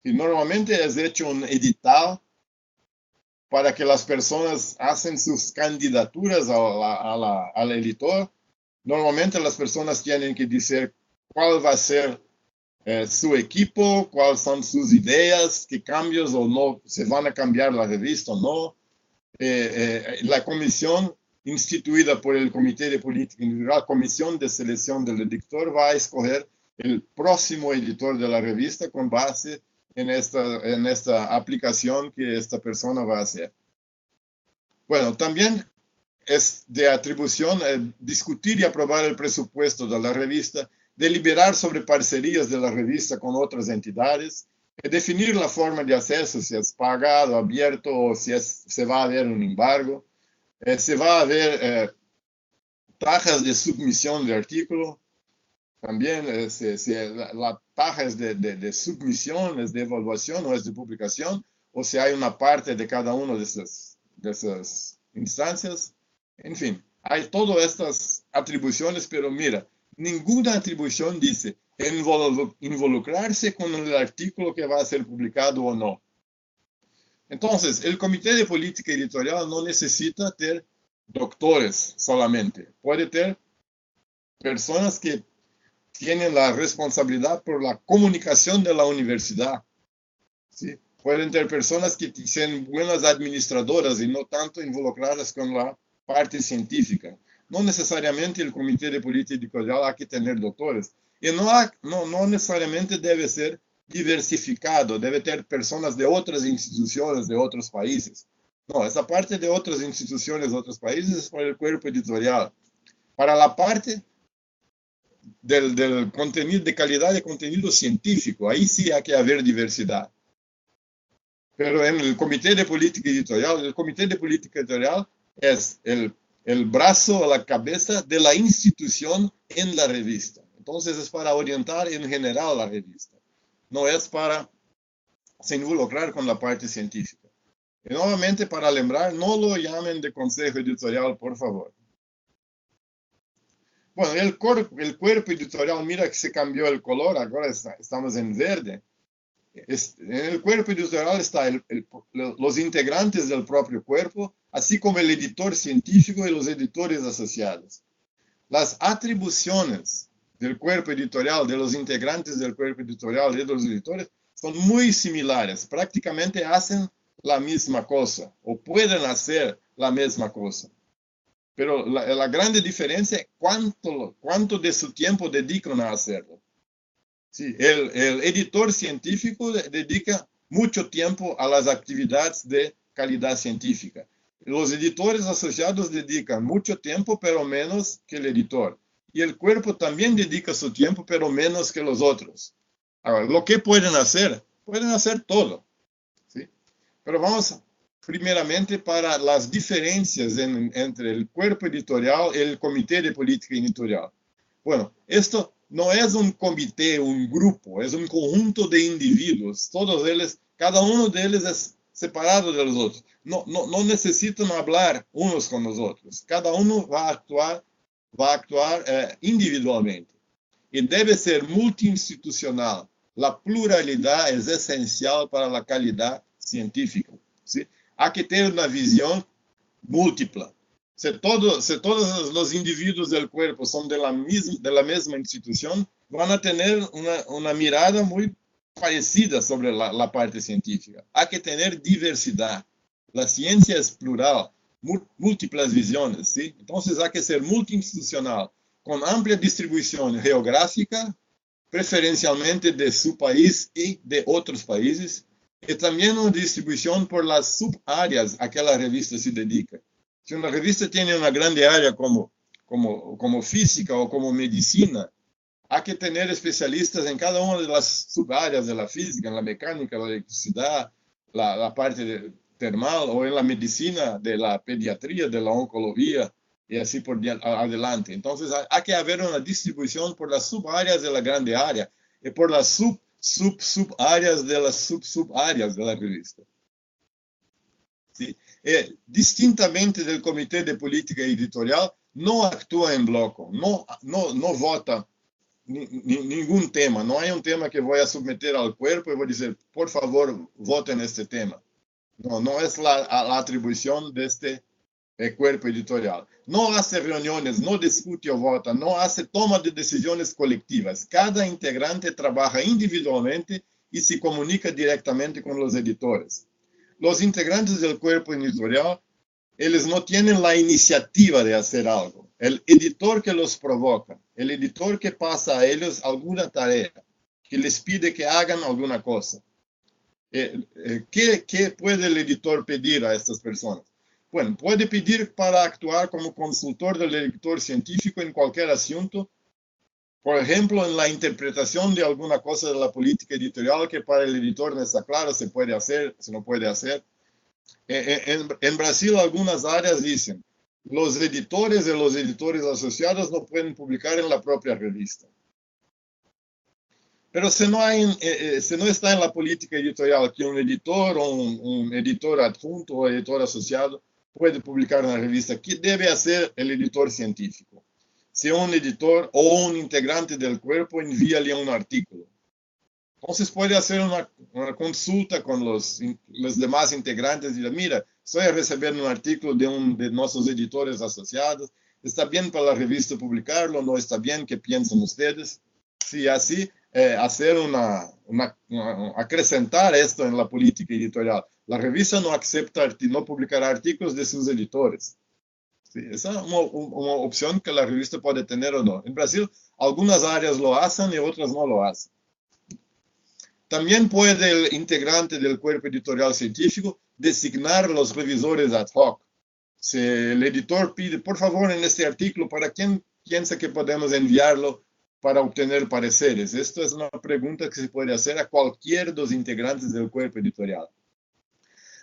Y normalmente es hecho un edital para que las personas hacen sus candidaturas al editor. Normalmente las personas tienen que decir cuál va a ser su equipo, cuáles son sus ideas, qué cambios o no, se van a cambiar la revista o no. La comisión instituida por el Comité de Política Editorial, la comisión de selección del editor, va a escoger el próximo editor de la revista con base en esta aplicación que esta persona va a hacer. Bueno, también es de atribución discutir y aprobar el presupuesto de la revista, deliberar sobre parcerías de la revista con otras entidades, definir la forma de acceso, si es pagado, abierto o si se va a haber un embargo, se va a haber tajas de submisión de artículo. También la taja es de submisión, es de evaluación o es de publicación, o si hay una parte de cada una de esas instancias. En fin, hay todas estas atribuciones, pero mira, ninguna atribución dice involucrarse con el artículo que va a ser publicado o no. Entonces, el Comité de Política Editorial no necesita tener doctores solamente. Puede tener personas que tienen la responsabilidad por la comunicación de la universidad. ¿Sí? Pueden tener personas que sean buenas administradoras y no tanto involucradas con la parte científica. No necesariamente el Comité de Política Editorial hay que tener doctores. Y no necesariamente debe ser diversificado, debe tener personas de otras instituciones, de otros países. No, esa parte de otras instituciones, de otros países es para el cuerpo editorial. Para la parte del contenido, de calidad de contenido científico, ahí sí hay que haber diversidad. Pero en el Comité de Política Editorial, el Comité de Política Editorial es el brazo, la cabeza de la institución en la revista. Entonces es para orientar en general la revista. No es para se involucrar con la parte científica. Y nuevamente, para lembrar, no lo llamen de consejo editorial, por favor. Bueno, el cuerpo editorial, mira que se cambió el color, ahora estamos en verde. En el cuerpo editorial están los integrantes del propio cuerpo, así como el editor científico y los editores asociados. Las atribuciones del cuerpo editorial, de los integrantes del cuerpo editorial y de los editores, son muy similares. Prácticamente hacen la misma cosa, o pueden hacer la misma cosa. Pero la grande diferencia es cuánto de su tiempo dedican a hacerlo. Sí, el editor científico dedica mucho tiempo a las actividades de calidad científica. Los editores asociados dedican mucho tiempo, pero menos que el editor. Y el cuerpo también dedica su tiempo, pero menos que los otros. Ahora, lo que pueden hacer todo. ¿Sí? Pero vamos primeramente para las diferencias entre el cuerpo editorial y el Comité de Política Editorial. Bueno, esto no es un comité, un grupo, es un conjunto de individuos. Todos ellos, cada uno de ellos es separado de los otros. No necesitan hablar unos con los otros. Cada uno va a actuar individualmente. Y debe ser multiinstitucional. La pluralidad es esencial para la calidad científica. ¿Sí? Hay que tener una visión múltipla. Si todos los individuos del cuerpo son de la misma institución, van a tener una mirada muy parecida sobre la parte científica. Hay que tener diversidad. La ciencia es plural, múltiples visiones, ¿sí? Entonces hay que ser multiinstitucional, con amplia distribución geográfica, preferencialmente de su país y de otros países, y también una distribución por las subáreas a que la revista se dedica. Si una revista tiene una grande área como física o como medicina, hay que tener especialistas en cada una de las subáreas de la física, en la mecánica, la electricidad, la parte termal, o en la medicina de la pediatría, de la oncología, y así por adelante. Entonces hay que haber una distribución por las subáreas de la grande área y por las subáreas de las subáreas de la revista. ¿Sí? Distintamente del Comité de Política Editorial, no actúa en bloque, no vota ningún tema. No hay un tema que voy a someter al cuerpo y voy a decir, por favor, voten este tema. No es la atribución de este cuerpo editorial. No hace reuniones, no discute o vota, no hace toma de decisiones colectivas. Cada integrante trabaja individualmente y se comunica directamente con los editores. Los integrantes del cuerpo editorial, ellos no tienen la iniciativa de hacer algo. El editor que los provoca, el editor que pasa a ellos alguna tarea, que les pide que hagan alguna cosa. ¿Qué puede el editor pedir a estas personas? Bueno, puede pedir para actuar como consultor del editor científico en cualquier asunto, por ejemplo, en la interpretación de alguna cosa de la política editorial que para el editor no está claro si puede hacer, si no puede hacer. En Brasil, algunas áreas dicen, los editores y los editores asociados no pueden publicar en la propia revista. Pero si no está en la política editorial que un editor o un editor adjunto o editor asociado puede publicar en la revista, ¿qué debe hacer el editor científico? si un editor o un integrante del cuerpo envíale un artículo. Entonces puede hacer una consulta con los demás integrantes y decir, mira, estoy recibiendo un artículo de nuestros editores asociados, ¿está bien para la revista publicarlo? ¿No está bien? ¿Qué piensan ustedes? Sí, así hacer acrecentar esto en la política editorial. La revista no acepta, no publicará artículos de sus editores. Sí, esa es una opción que la revista puede tener o no. En Brasil, algunas áreas lo hacen y otras no lo hacen. También puede el integrante del cuerpo editorial científico designar los revisores ad hoc. Si el editor pide, por favor, en este artículo, ¿para quién piensa que podemos enviarlo para obtener pareceres? Esto es una pregunta que se puede hacer a cualquier de los integrantes del cuerpo editorial.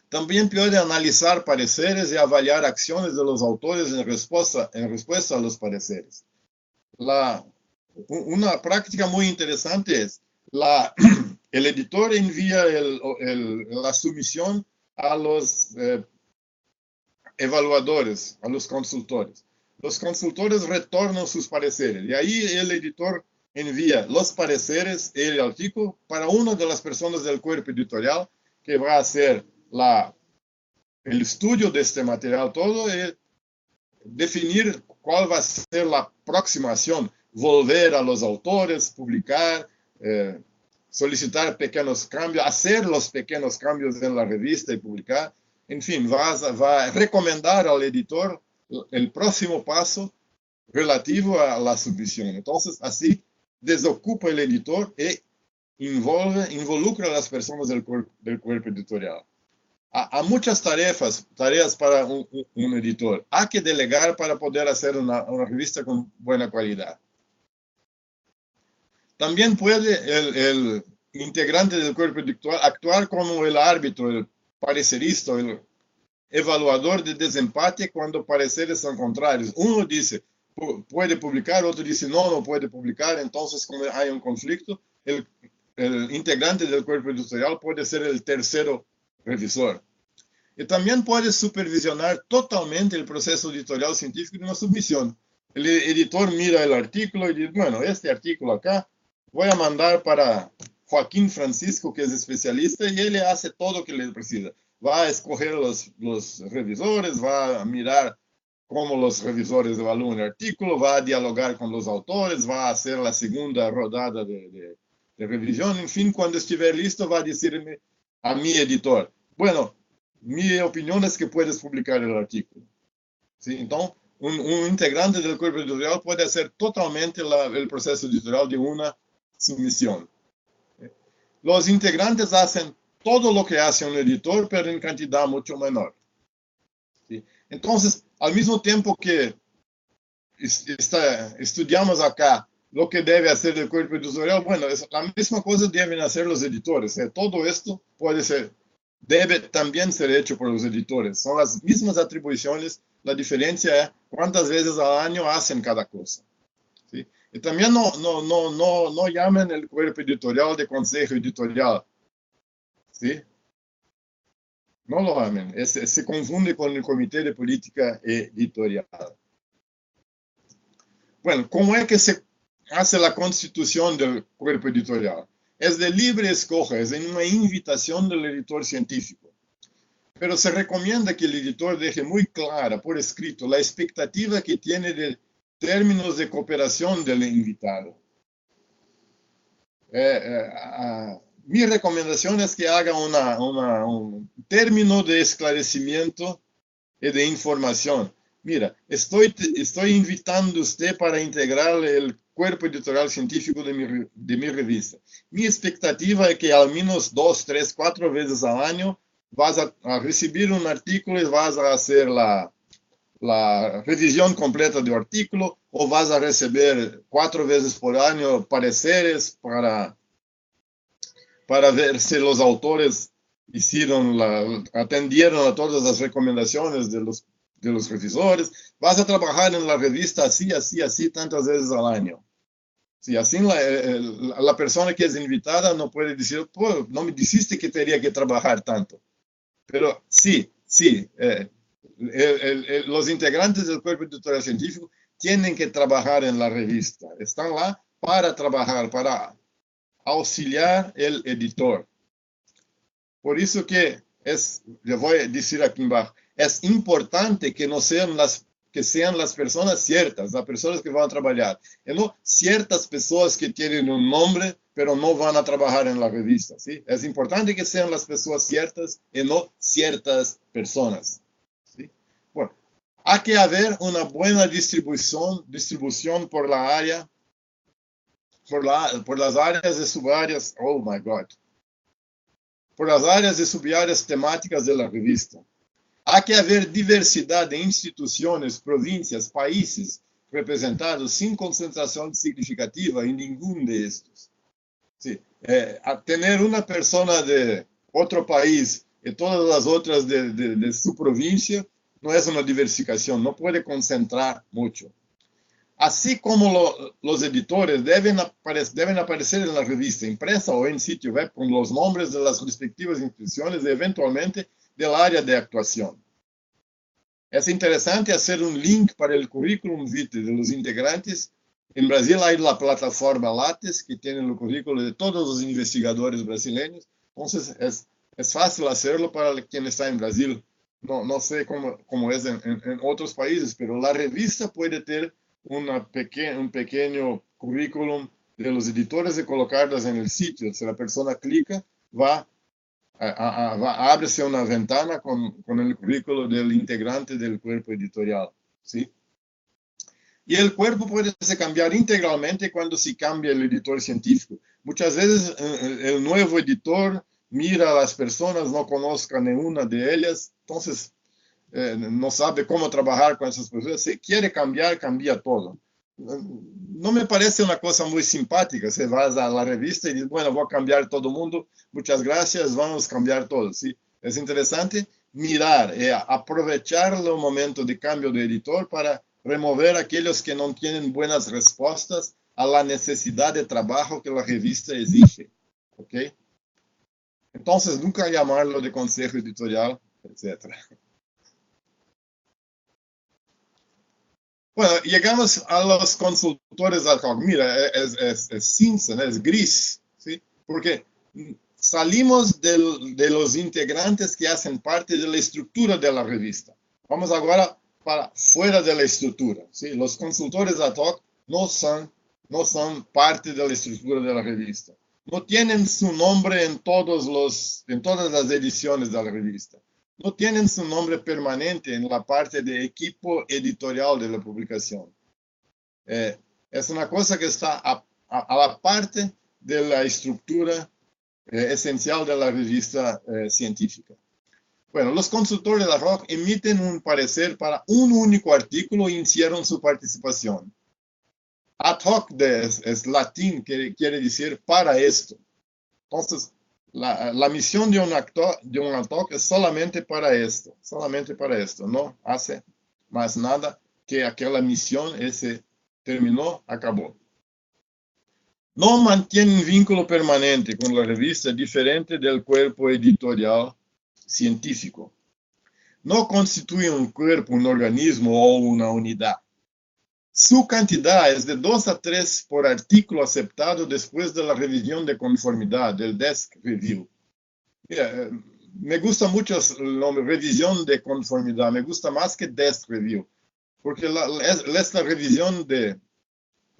También puede analizar pareceres y avaliar acciones de los autores en respuesta a los pareceres. Una práctica muy interesante es el editor envía la sumisión a los evaluadores, a los consultores. Los consultores retornan sus pareceres y ahí el editor envía los pareceres, el artículo, para una de las personas del cuerpo editorial que va a hacer el estudio de este material todo y definir cuál va a ser la próxima acción, volver a los autores, publicar, solicitar pequeños cambios, hacer los pequeños cambios en la revista y publicar. En fin, va a recomendar al editor el próximo paso relativo a la submisión. Entonces, así desocupa el editor e involucra a las personas del cuerpo editorial. Hay muchas tareas para un editor. Hay que delegar para poder hacer una revista con buena calidad. También puede el integrante del cuerpo editorial actuar como el árbitro, el parecerista, el evaluador de desempate cuando pareceres son contrarios. Uno dice, puede publicar, otro dice, no puede publicar. Entonces, cuando hay un conflicto, el integrante del cuerpo editorial puede ser el tercero revisor. Y también puede supervisionar totalmente el proceso editorial científico de una submisión. El editor mira el artículo y dice, bueno, este artículo acá voy a mandar para Joaquín Francisco, que es especialista, y él hace todo lo que le precisa. Va a escoger los revisores, va a mirar cómo los revisores evalúan el artículo, va a dialogar con los autores, va a hacer la segunda rodada de revisión. En fin, cuando estiver listo, va a decirme a mi editor, bueno, mi opinión es que puedes publicar el artículo. ¿Sí? Entonces, un integrante del cuerpo editorial puede hacer totalmente el proceso editorial de una submisión. Los integrantes hacen todo lo que hace un editor, pero en cantidad mucho menor. ¿Sí? Entonces, al mismo tiempo que estudiamos acá lo que debe hacer el cuerpo editorial, bueno, la misma cosa deben hacer los editores. Todo esto debe también ser hecho por los editores. Son las mismas atribuciones, la diferencia es cuántas veces al año hacen cada cosa. ¿Sí? Y también no llamen el cuerpo editorial de consejo editorial. ¿Sí? No lo llamen. Se confunde con el comité de política editorial. Bueno, ¿cómo es que se hace la constitución del cuerpo editorial? Es de libre escoja, es en una invitación del editor científico. Pero se recomienda que el editor deje muy clara por escrito la expectativa que tiene de términos de cooperación del invitado. Mi recomendación es que haga un término de esclarecimiento y de información. Mira, estoy invitando a usted para integrar el cuerpo editorial científico de mi revista. Mi expectativa es que al menos 2, 3, 4 veces al año vas a recibir un artículo y vas a hacer la revisión completa del artículo, o vas a recibir 4 veces por año pareceres para ver si los autores atendieron a todas las recomendaciones de los revisores. Vas a trabajar en la revista así, tantas veces al año. Sí, así la persona que es invitada no puede decir, pues, no me dijiste que tenía que trabajar tanto. Pero sí, los integrantes del cuerpo editorial científico tienen que trabajar en la revista. Están lá para trabajar, para auxiliar el editor. Por eso que le voy a decir aquí abajo, es importante que no sean las personas ciertas, las personas que van a trabajar, y no ciertas personas que tienen un nombre, pero no van a trabajar en la revista, ¿sí? Es importante que sean las personas ciertas y no ciertas personas, ¿sí? Bueno, hay que haber una buena distribución por la área, por las áreas de subáreas, oh my God, por las áreas de subáreas temáticas de la revista. Hay que haber diversidad de instituciones, provincias, países representados sin concentración significativa en ninguno de estos. Sí. Tener una persona de otro país y todas las otras de su provincia no es una diversificación, no puede concentrar mucho. Así como los editores deben aparecer en la revista impresa o en sitio web con los nombres de las respectivas instituciones y eventualmente del área de actuación. Es interesante hacer un link para el currículum vitae de los integrantes. En Brasil hay la plataforma Lattes, que tiene el currículo de todos los investigadores brasileños. Entonces es fácil hacerlo para quien está en Brasil. No sé cómo es en otros países, pero la revista puede tener un pequeño currículum de los editores y colocarlas en el sitio. Si la persona clica, ábrese una ventana con el currículo del integrante del cuerpo editorial, ¿sí? Y el cuerpo puede cambiar integralmente cuando se cambia el editor científico. Muchas veces el nuevo editor mira a las personas, no conozca ninguna de ellas, entonces no sabe cómo trabajar con esas personas. Si quiere cambiar, cambia todo. No me parece una cosa muy simpática. Se vas a la revista y dices, bueno, voy a cambiar todo el mundo, muchas gracias, vamos a cambiar todo. ¿Sí? Es interesante mirar y aprovechar el momento de cambio de editor para remover aquellos que no tienen buenas respuestas a la necesidad de trabajo que la revista exige. ¿Ok? Entonces, nunca llamarlo de consejo editorial, etc. Bueno, llegamos a los consultores ad hoc. Mira, es Simpson, es gris, ¿sí? Porque salimos de los integrantes que hacen parte de la estructura de la revista. Vamos ahora para fuera de la estructura, ¿sí? Los consultores ad hoc no son parte de la estructura de la revista. No tienen su nombre en todas las ediciones de la revista. No tienen su nombre permanente en la parte de equipo editorial de la publicación. Es una cosa que está a la parte de la estructura esencial de la revista científica. Bueno, los consultores ad hoc emiten un parecer para un único artículo e hicieron su participación. Ad hoc es latín, que quiere decir para esto. Entonces, la misión de un ad hoc es solamente para esto, no hace más nada que aquella misión, ese terminó, acabó. No mantiene vínculo permanente con la revista diferente del cuerpo editorial científico. No constituye un cuerpo, un organismo o una unidad. Su cantidad es de 2 a 3 por artículo aceptado después de la revisión de conformidad, del desk review. Mira, me gusta mucho el nombre, revisión de conformidad, me gusta más que desk review, porque esta revisión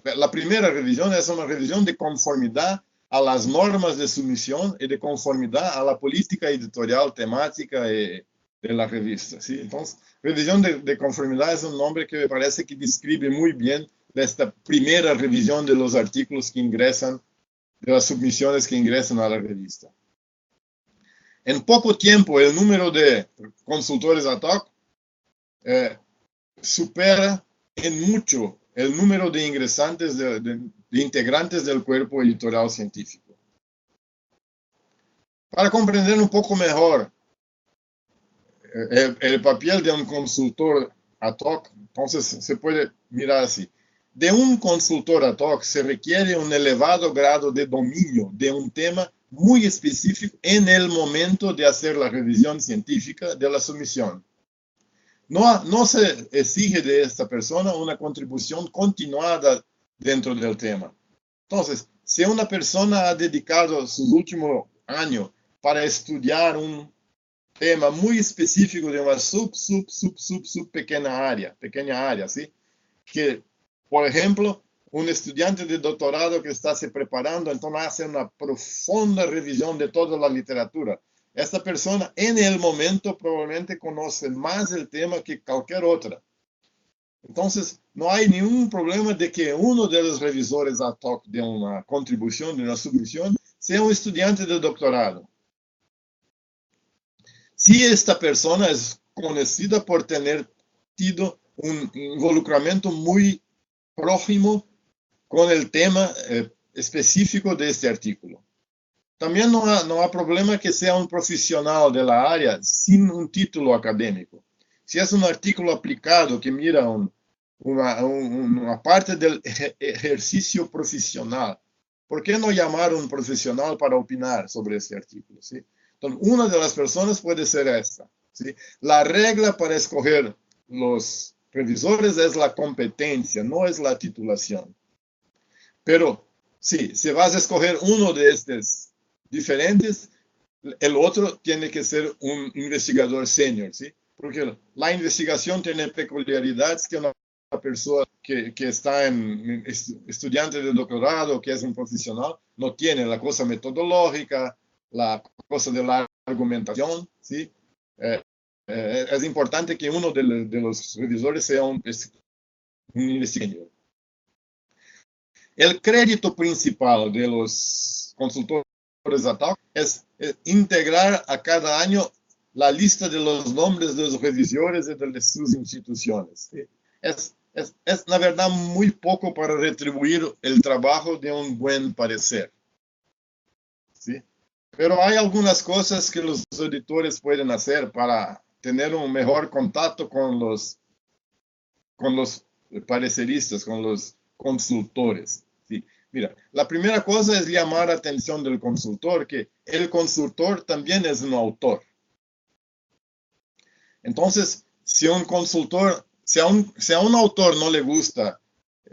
la primera revisión es una revisión de conformidad a las normas de sumisión y de conformidad a la política editorial temática de la revista, ¿sí? Entonces, revisión de conformidad es un nombre que me parece que describe muy bien esta primera revisión de los artículos que ingresan, de las submisiones que ingresan a la revista. En poco tiempo, el número de consultores ad hoc supera en mucho el número de ingresantes, de integrantes del cuerpo editorial científico. Para comprender un poco mejor el papel de un consultor ad hoc, entonces se puede mirar así. De un consultor ad hoc se requiere un elevado grado de dominio de un tema muy específico en el momento de hacer la revisión científica de la sumisión. no se exige de esta persona una contribución continuada dentro del tema. Entonces, si una persona ha dedicado su último año para estudiar un tema muy específico de una sub pequeña área, ¿sí? Que, por ejemplo, un estudiante de doctorado que está se preparando, entonces hace una profunda revisión de toda la literatura. Esta persona en el momento probablemente conoce más el tema que cualquier otra. Entonces, no hay ningún problema de que uno de los revisores ad hoc de una contribución, de una submisión, sea un estudiante de doctorado. Si esta persona es conocida por tener tenido un involucramiento muy próximo con el tema específico de este artículo. También no hay problema que sea un profesional de la área sin un título académico. Si es un artículo aplicado que mira una parte del ejercicio profesional, ¿por qué no llamar a un profesional para opinar sobre este artículo? ¿Sí? Entonces, una de las personas puede ser esta. ¿Sí? La regla para escoger los revisores es la competencia, no es la titulación. Pero sí, si vas a escoger uno de estos diferentes, el otro tiene que ser un investigador senior, ¿sí? Porque la investigación tiene peculiaridades que una persona que está estudiante de doctorado, que es un profesional, no tiene la cosa metodológica, la cosa de la argumentación, ¿sí? Es importante que uno de los revisores sea un investigador. El crédito principal de los consultores ad hoc es integrar a cada año la lista de los nombres de los revisores y de sus instituciones. Es, la verdad, muy poco para retribuir el trabajo de un buen parecer. ¿Sí? Pero hay algunas cosas que los editores pueden hacer para tener un mejor contacto con los pareceristas, con los consultores. ¿Sí? Mira, la primera cosa es llamar la atención del consultor, que el consultor también es un autor. Entonces, si un consultor, si a un autor no le gusta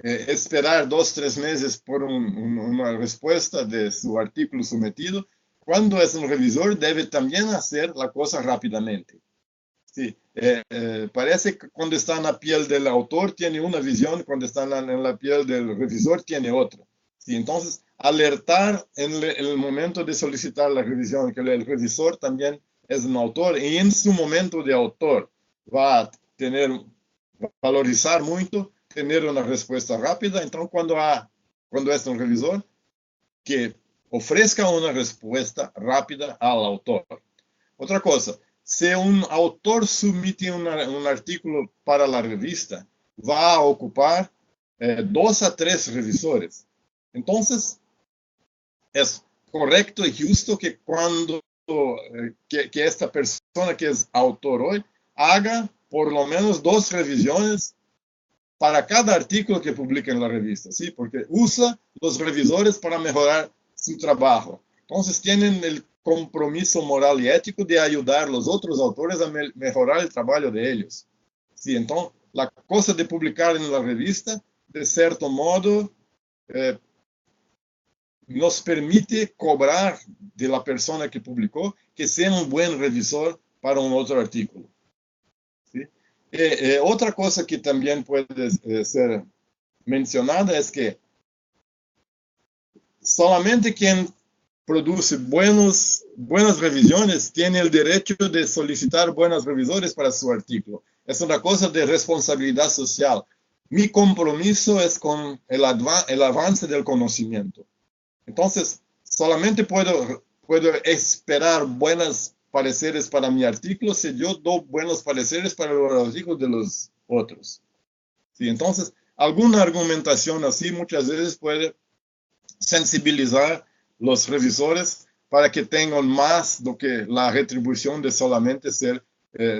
esperar 2, 3 meses por una respuesta de su artículo sometido, cuando es un revisor debe también hacer la cosa rápidamente. Sí, parece que cuando está en la piel del autor tiene una visión, cuando está en la piel del revisor tiene otra. Sí, entonces, alertar en el momento de solicitar la revisión que el revisor también es un autor y en su momento de autor va a valorizar mucho, tener una respuesta rápida. Entonces, cuando es un revisor, que ofrezca una respuesta rápida al autor. Otra cosa, si un autor submite un artículo para la revista, va a ocupar 2 a 3 revisores. Entonces, es correcto y justo que cuando que esta persona que es autor hoy haga por lo menos 2 revisiones para cada artículo que publica en la revista, ¿sí? Porque usa los revisores para mejorar su trabajo. Entonces tienen el compromiso moral y ético de ayudar a los otros autores a mejorar el trabajo de ellos. Sí, entonces la cosa de publicar en la revista, de cierto modo, nos permite cobrar de la persona que publicó que sea un buen revisor para un otro artículo. ¿Sí? Otra cosa que también puede ser mencionada es que solamente quien produce buenas revisiones tiene el derecho de solicitar buenos revisores para su artículo. Es una cosa de responsabilidad social. Mi compromiso es con el avance del conocimiento. Entonces, solamente puedo esperar buenos pareceres para mi artículo si yo doy buenos pareceres para los artículos de los otros. ¿Sí? Entonces, alguna argumentación así muchas veces puede sensibilizar los revisores para que tengan más do que la retribución de solamente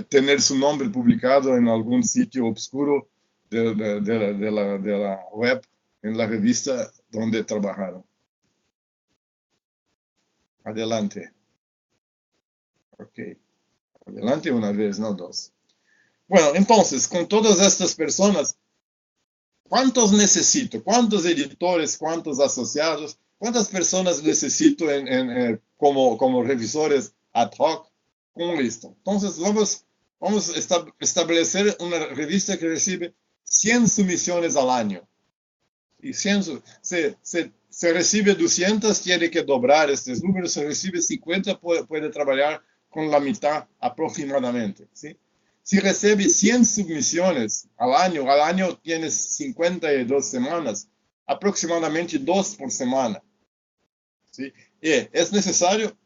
tener su nombre publicado en algún sitio oscuro de la web, en la revista donde trabajaron. Adelante. Ok. Adelante una vez, no dos. Bueno, entonces, con todas estas personas, ¿cuántos necesito? ¿Cuántos editores? ¿Cuántos asociados? ¿Cuántas personas necesito como revisores ad hoc? Listo. Entonces, vamos a establecer una revista que recibe 100 sumisiones al año. Y 100, se recibe 200, tiene que doblar estos números. Se recibe 50, puede trabajar con la mitad aproximadamente, ¿sí? Si recibe 100 submisiones al año tienes 52 semanas, aproximadamente 2 por semana, ¿sí? Y es necesario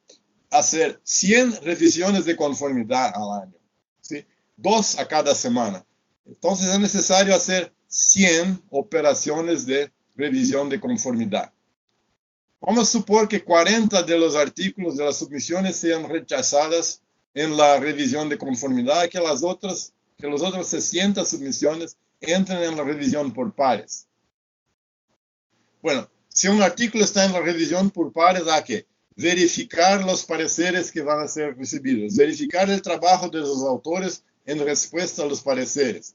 hacer 100 revisiones de conformidad al año, ¿sí? 2 a cada semana. Entonces es necesario hacer 100 operaciones de revisión de conformidad. Vamos a supor que 40 de los artículos de las submisiones sean rechazadas en la revisión de conformidad, que las otras 60 submisiones entren en la revisión por pares. Bueno, si un artículo está en la revisión por pares, hay que verificar los pareceres que van a ser recibidos, verificar el trabajo de los autores en respuesta a los pareceres.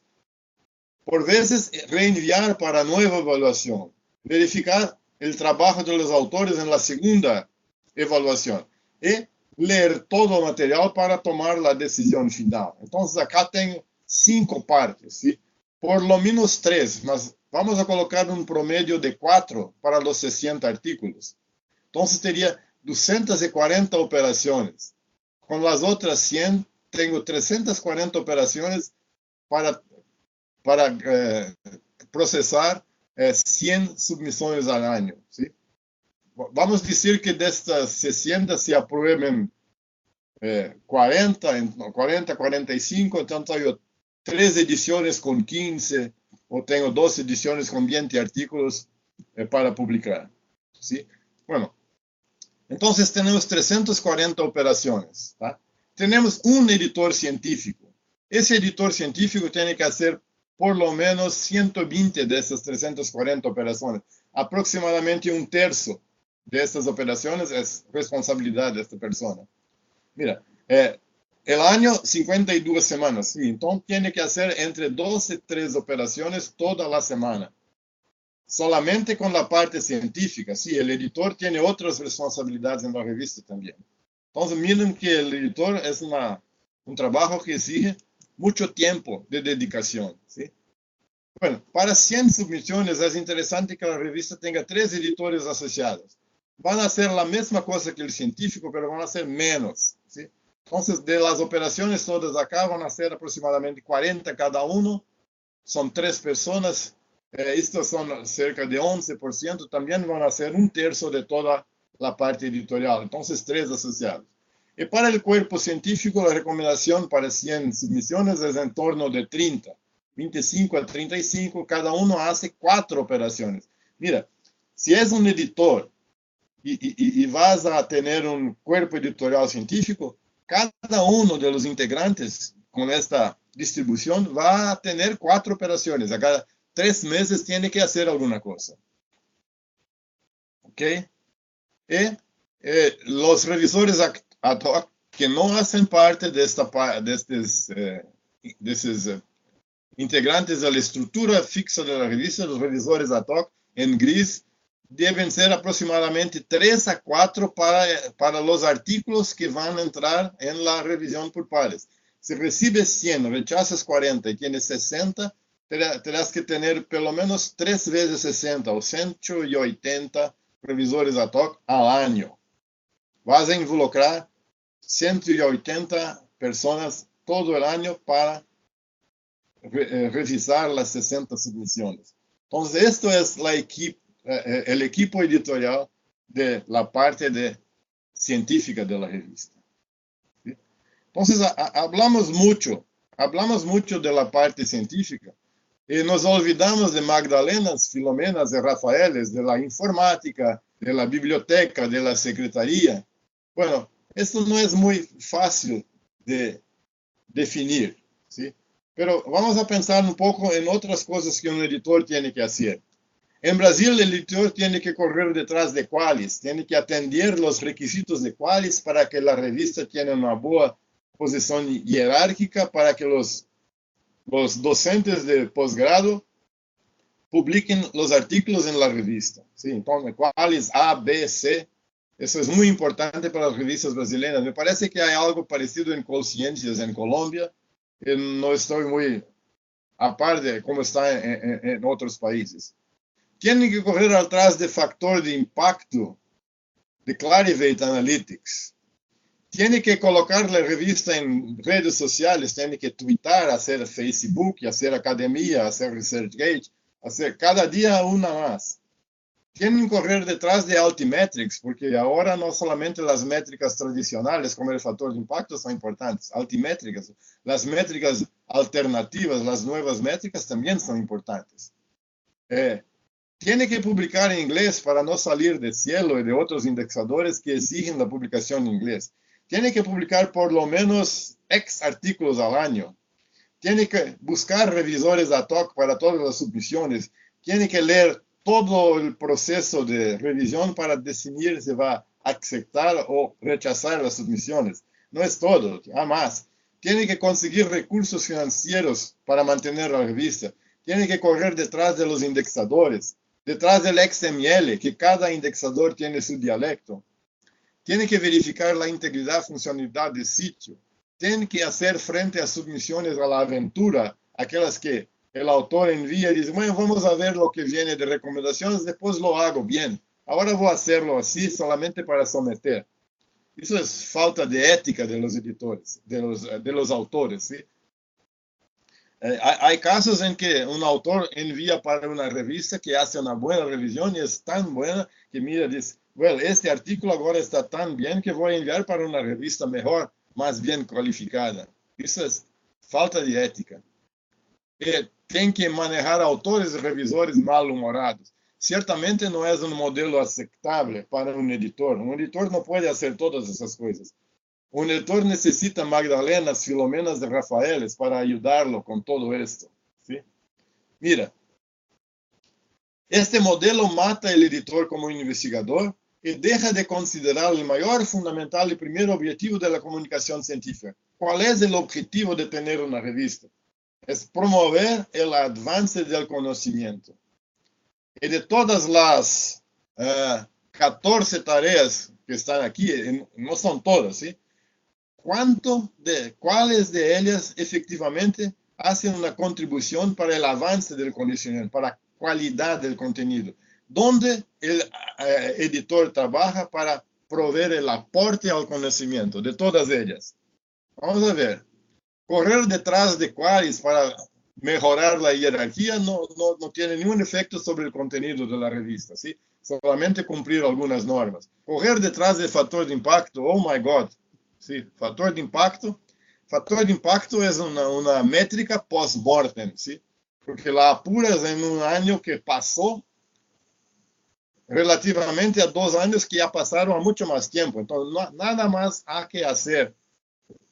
Por veces, reenviar para nueva evaluación, verificar el trabajo de los autores en la segunda evaluación y leer todo el material para tomar la decisión final. Entonces, acá tengo 5 partes, ¿sí? Por lo menos 3, mas vamos a colocar un promedio de 4 para los 60 artículos. Entonces, tenía 240 operaciones. Con las otras 100, tengo 340 operaciones para procesar 100 submisiones al año, ¿sí? Vamos a decir que de estas 60 se aprueben 40, 45, entonces tengo 3 ediciones con 15, o tengo 2 ediciones con 20 artículos para publicar, ¿sí? Bueno, entonces tenemos 340 operaciones, ¿tá? Tenemos un editor científico. Ese editor científico tiene que hacer por lo menos 120 de esas 340 operaciones. Aproximadamente un tercio de estas operaciones es responsabilidad de esta persona. Mira, el año 52 semanas, ¿sí? Entonces tiene que hacer entre 2 y 3 operaciones toda la semana. Solamente con la parte científica, sí, el editor tiene otras responsabilidades en la revista también. Entonces miren que el editor es un trabajo que exige mucho tiempo de dedicación, ¿sí? Bueno, para 100 submisiones es interesante que la revista tenga 3 editores asociados. Van a hacer la misma cosa que el científico, pero van a hacer menos, ¿sí? Entonces, de las operaciones todas acá van a ser aproximadamente 40 cada uno. Son 3 personas. Estos son cerca de 11%. También van a ser un tercio de toda la parte editorial. Entonces, 3 asociados. Y para el cuerpo científico, la recomendación para 100 submisiones es en torno de 30. 25 a 35, cada uno hace 4 operaciones. Mira, si es un editor y vas a tener un cuerpo editorial científico, cada uno de los integrantes con esta distribución va a tener 4 operaciones. A cada 3 meses tiene que hacer alguna cosa. ¿Ok? Y los revisores ad hoc que no hacen parte de estos integrantes de la estructura fixa de la revista, los revisores ad hoc en gris, deben ser aproximadamente 3 a 4 para los artículos que van a entrar en la revisión por pares. Si recibes 100, rechazas 40 y tienes 60, tendrás que tener pelo menos 3 veces 60 o 180 revisores ad hoc al año. Vas a involucrar 180 personas todo el año para revisar las 60 submisiones. Entonces, esto es el equipo editorial de la parte científica de la revista. ¿Sí? Entonces, hablamos mucho de la parte científica y nos olvidamos de Magdalenas, Filomenas y Rafaeles, de la informática, de la biblioteca, de la secretaría. Bueno, esto no es muy fácil de definir, ¿sí? Pero vamos a pensar un poco en otras cosas que un editor tiene que hacer. En Brasil, el editor tiene que correr detrás de Qualis, tiene que atender los requisitos de Qualis para que la revista tenga una buena posición jerárquica, para que los los docentes de posgrado publiquen los artículos en la revista. ¿Sí? Entonces, cuáles A, B, C. Eso es muy importante para las revistas brasileñas. Me parece que hay algo parecido en Colciencias en Colombia. No estoy muy a par de cómo está en otros países. Tienen que correr atrás de factor de impacto de Clarivate Analytics. Tiene que colocar la revista en redes sociales, tiene que twittar, hacer Facebook, hacer academia, hacer ResearchGate, hacer cada día una más. Tienen que correr detrás de Altimetrics, porque ahora no solamente las métricas tradicionales como el factor de impacto son importantes, altimétricas, las métricas alternativas, las nuevas métricas también son importantes. Tiene que publicar en inglés para no salir de Cielo y de otros indexadores que exigen la publicación en inglés. Tiene que publicar por lo menos X artículos al año. Tiene que buscar revisores ad hoc para todas las submisiones. Tiene que leer todo el proceso de revisión para decidir si va a aceptar o rechazar las submisiones. No es todo, además. Tiene que conseguir recursos financieros para mantener la revista. Tiene que correr detrás de los indexadores, detrás del XML, que cada indexador tiene su dialecto. Tiene que verificar la integridad, funcionalidad del sitio. Tiene que hacer frente a submisiones a la aventura, aquellas que el autor envía y dice, bueno, vamos a ver lo que viene de recomendaciones, después lo hago bien. Ahora voy a hacerlo así solamente para someter. Eso es falta de ética de los editores, de los autores, ¿sí? Hay casos en que un autor envía para una revista que hace una buena revisión y es tan buena que mira, dice, bueno, este artículo ahora está tan bien que voy a enviar para una revista mejor, más bien cualificada. Eso es falta de ética. Tem que manejar autores y revisores malhumorados. Ciertamente no es un modelo aceptable para un editor. Un editor no puede hacer todas esas cosas. Un editor necesita Magdalenas, Filomenas de Rafaeles para ayudarlo con todo esto. ¿Sí? Mira, este modelo mata al editor como un investigador y deja de considerar el mayor, fundamental y primer objetivo de la comunicación científica. ¿Cuál es el objetivo de tener una revista? Es promover el avance del conocimiento. Y de todas las 14 tareas que están aquí, no son todas, ¿sí? ¿Cuáles de ellas efectivamente hacen una contribución para el avance del conocimiento, para la calidad del contenido? ¿Dónde el editor trabaja para proveer el aporte al conocimiento de todas ellas? Vamos a ver. Correr detrás de cuáles para mejorar la jerarquía no tiene ningún efecto sobre el contenido de la revista, ¿sí? Solamente cumplir algunas normas. Correr detrás del factor de impacto, oh my God, ¿sí? Factor de impacto es una métrica post-mortem, ¿sí? Porque la apuras en un año que pasó relativamente a 2 años que ya pasaron a mucho más tiempo. Entonces, nada más hay que hacer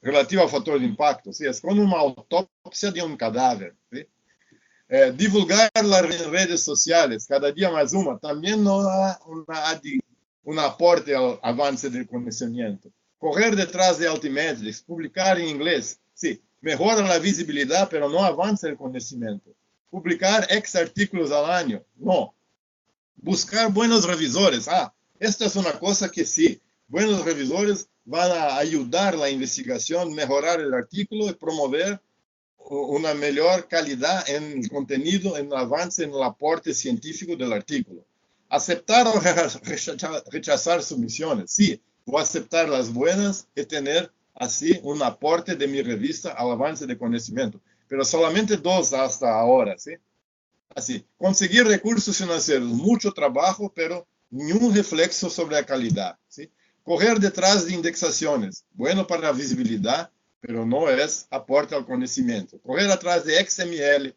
relativo al factor de impacto, ¿sí? Es como una autopsia de un cadáver, ¿sí? Divulgar las redes sociales, cada día más una, también no da un aporte al avance del conocimiento. Correr detrás de Altimetrics, publicar en inglés, sí, mejora la visibilidad, pero no avanza el conocimiento. Publicar X artículos al año, no. Buscar buenos revisores, esta es una cosa que sí, buenos revisores van a ayudar la investigación, mejorar el artículo y promover una mejor calidad en el contenido, en el avance, en el aporte científico del artículo. Aceptar o rechazar submisiones. Sí, voy a aceptar las buenas y tener así un aporte de mi revista al avance de conocimiento. Pero solamente 2 hasta ahora, ¿sí? Así, conseguir recursos financieros, mucho trabajo, pero ningún reflexo sobre la calidad, ¿sí? Correr detrás de indexaciones, bueno para la visibilidad, pero no es aporte al conocimiento. Correr atrás de XML,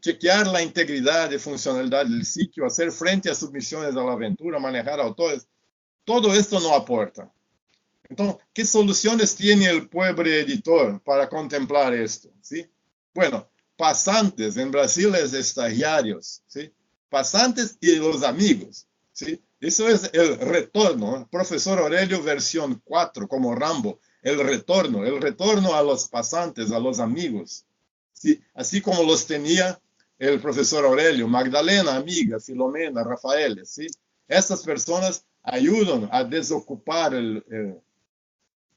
chequear la integridad y funcionalidad del sitio, hacer frente a submisiones a la aventura, manejar autores, todo esto no aporta. Entonces, ¿qué soluciones tiene el pobre editor para contemplar esto? ¿Sí? Bueno, pasantes, en Brasil es estagiarios, ¿sí? Pasantes y los amigos, ¿sí? Eso es el retorno, ¿eh? Profesor Aurelio versión 4, como Rambo, el retorno a los pasantes, a los amigos, ¿sí? Así como los tenía el profesor Aurelio, Magdalena, amiga, Filomena, Rafael, ¿sí? Estas personas ayudan a desocupar el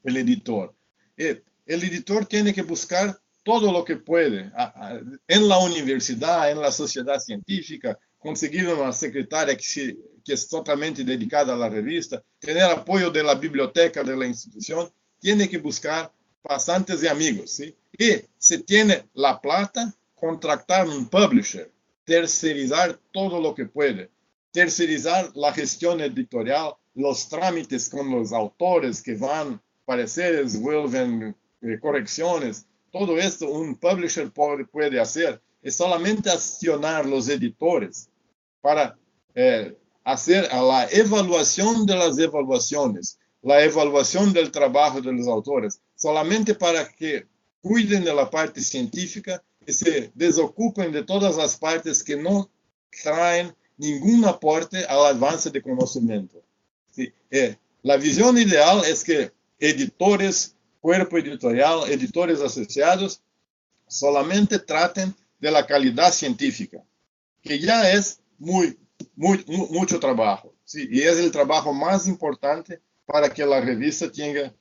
editor. El editor tiene que buscar todo lo que puede en la universidad, en la sociedad científica, conseguir una secretaria que es totalmente dedicada a la revista, tener apoyo de la biblioteca de la institución, tiene que buscar pasantes y amigos, ¿sí? Y si tiene la plata, contratar un publisher, tercerizar todo lo que puede, tercerizar la gestión editorial, los trámites con los autores que van pareceres, vuelven correcciones, todo esto un publisher puede hacer. Es solamente accionar los editores para hacer la evaluación de las evaluaciones, la evaluación del trabajo de los autores, solamente para que cuiden de la parte científica y se desocupen de todas las partes que no traen ningún aporte al avance de conocimiento. Sí, la visión ideal es que editores, cuerpo editorial, editores asociados, solamente traten de la calidad científica, que ya es mucho trabajo, ¿sí? Y es el trabajo más importante para que la revista tenga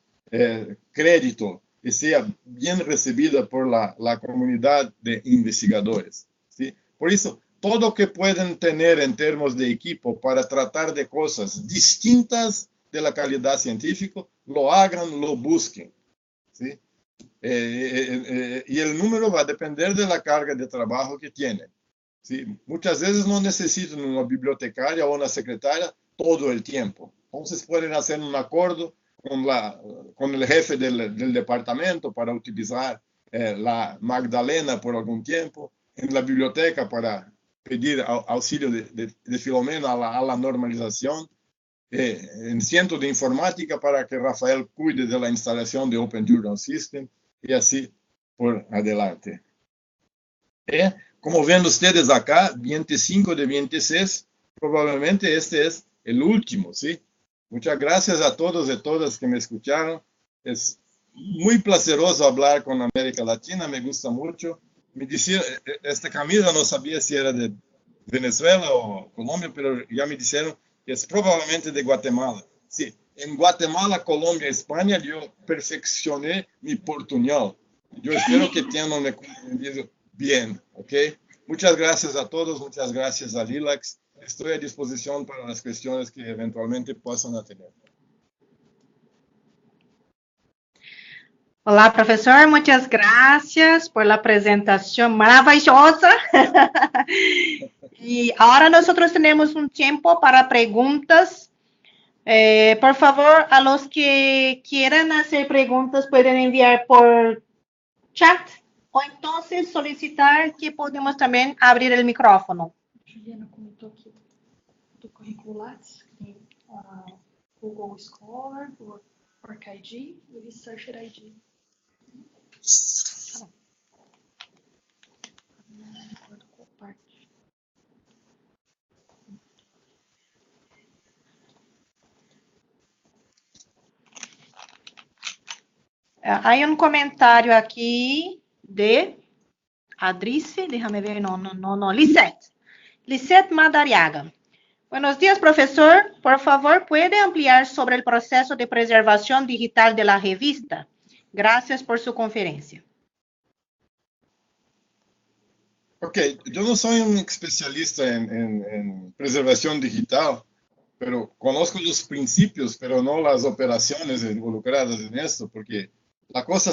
crédito y sea bien recibida por la comunidad de investigadores, ¿sí? Por eso, todo lo que pueden tener en términos de equipo para tratar de cosas distintas de la calidad científica, lo hagan, lo busquen, ¿sí? Y el número va a depender de la carga de trabajo que tienen, ¿sí? Muchas veces no necesitan una bibliotecaria o una secretaria todo el tiempo. Entonces pueden hacer un acuerdo con el jefe del departamento para utilizar la Magdalena por algún tiempo, en la biblioteca para pedir auxilio de Filomena a la normalización, en centro de informática para que Rafael cuide de la instalación de Open Journal System y así por adelante. Como ven ustedes acá, 25 de 26, probablemente este es el último, ¿sí? Muchas gracias a todos y todas que me escucharon. Es muy placeroso hablar con América Latina, me gusta mucho. Me decían, esta camisa no sabía si era de Venezuela o Colombia, pero ya me dijeron que es probablemente de Guatemala. Sí, en Guatemala, Colombia, España, yo perfeccioné mi portuñol. Yo espero que tengan comprendido bien, ¿ok? Muchas gracias a todos, muchas gracias a Lilacs. Estoy a disposición para las cuestiones que eventualmente puedan tener. Olá, professor, muitas graças por la presentação maravilhosa. E agora nós temos um tempo para perguntas. Por favor, a los que quieran hacer preguntas pueden enviar por chat ou então solicitar que podemos também abrir o micrófono. Juliana comentou aqui do currículo Lattes, que tem Google Scholar, o OrcID e o Researcher ID. Há um comentário aqui de Adrice, déjame ver, no, Lisette Madariaga. Buenos días, profesor. Por favor, ¿puede ampliar sobre el proceso de preservación digital de la revista? Gracias por su conferencia. Ok, yo no soy un especialista en preservación digital, pero conozco los principios, pero no las operaciones involucradas en esto, porque la cosa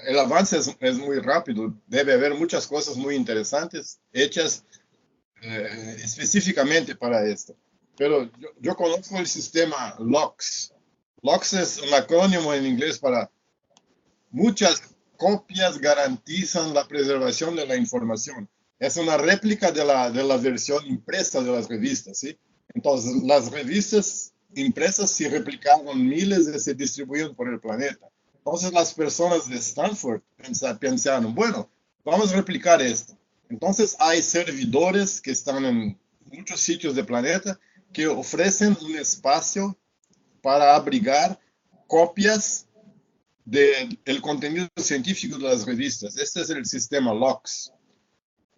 el avance es muy rápido, debe haber muchas cosas muy interesantes hechas específicamente para esto. Pero yo conozco el sistema LOCKSS. LOCKSS es un acrónimo en inglés para muchas copias garantizan la preservación de la información. Es una réplica de la versión impresa de las revistas, ¿sí? Entonces, las revistas impresas se replicaron miles y se distribuyeron por el planeta. Entonces, las personas de Stanford pensaron, bueno, vamos a replicar esto. Entonces, hay servidores que están en muchos sitios del planeta que ofrecen un espacio para abrigar copias del contenido científico de las revistas. Este es el sistema LOCS.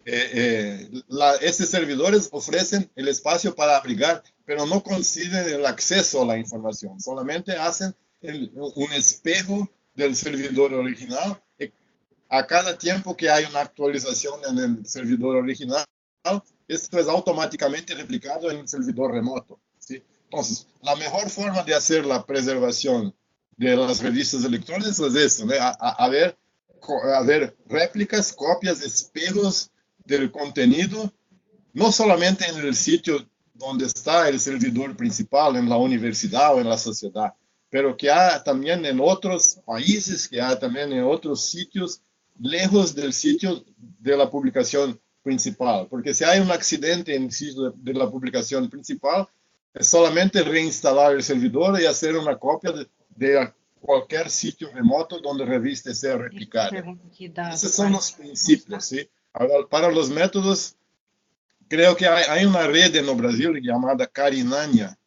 Estos servidores ofrecen el espacio para abrigar, pero no conceden el acceso a la información, solamente hacen un espejo del servidor original. A cada tiempo que hay una actualización en el servidor original, esto es automáticamente replicado en el servidor remoto, ¿sí? Entonces, la mejor forma de hacer la preservación de las revistas electrónicas es eso, ¿no? Haber réplicas, copias, espejos del contenido, no solamente en el sitio donde está el servidor principal, en la universidad o en la sociedad, pero que haya también en otros países, que haya también en otros sitios lejos del sitio de la publicación principal. Porque si hay un accidente en el sitio de la publicación principal, es solamente reinstalar el servidor y hacer una copia de cualquier sitio remoto donde la revista sea replicada. Esos son los principios, ¿sí? Ahora, para los métodos, creo que hay una red en Brasil llamada Carinania,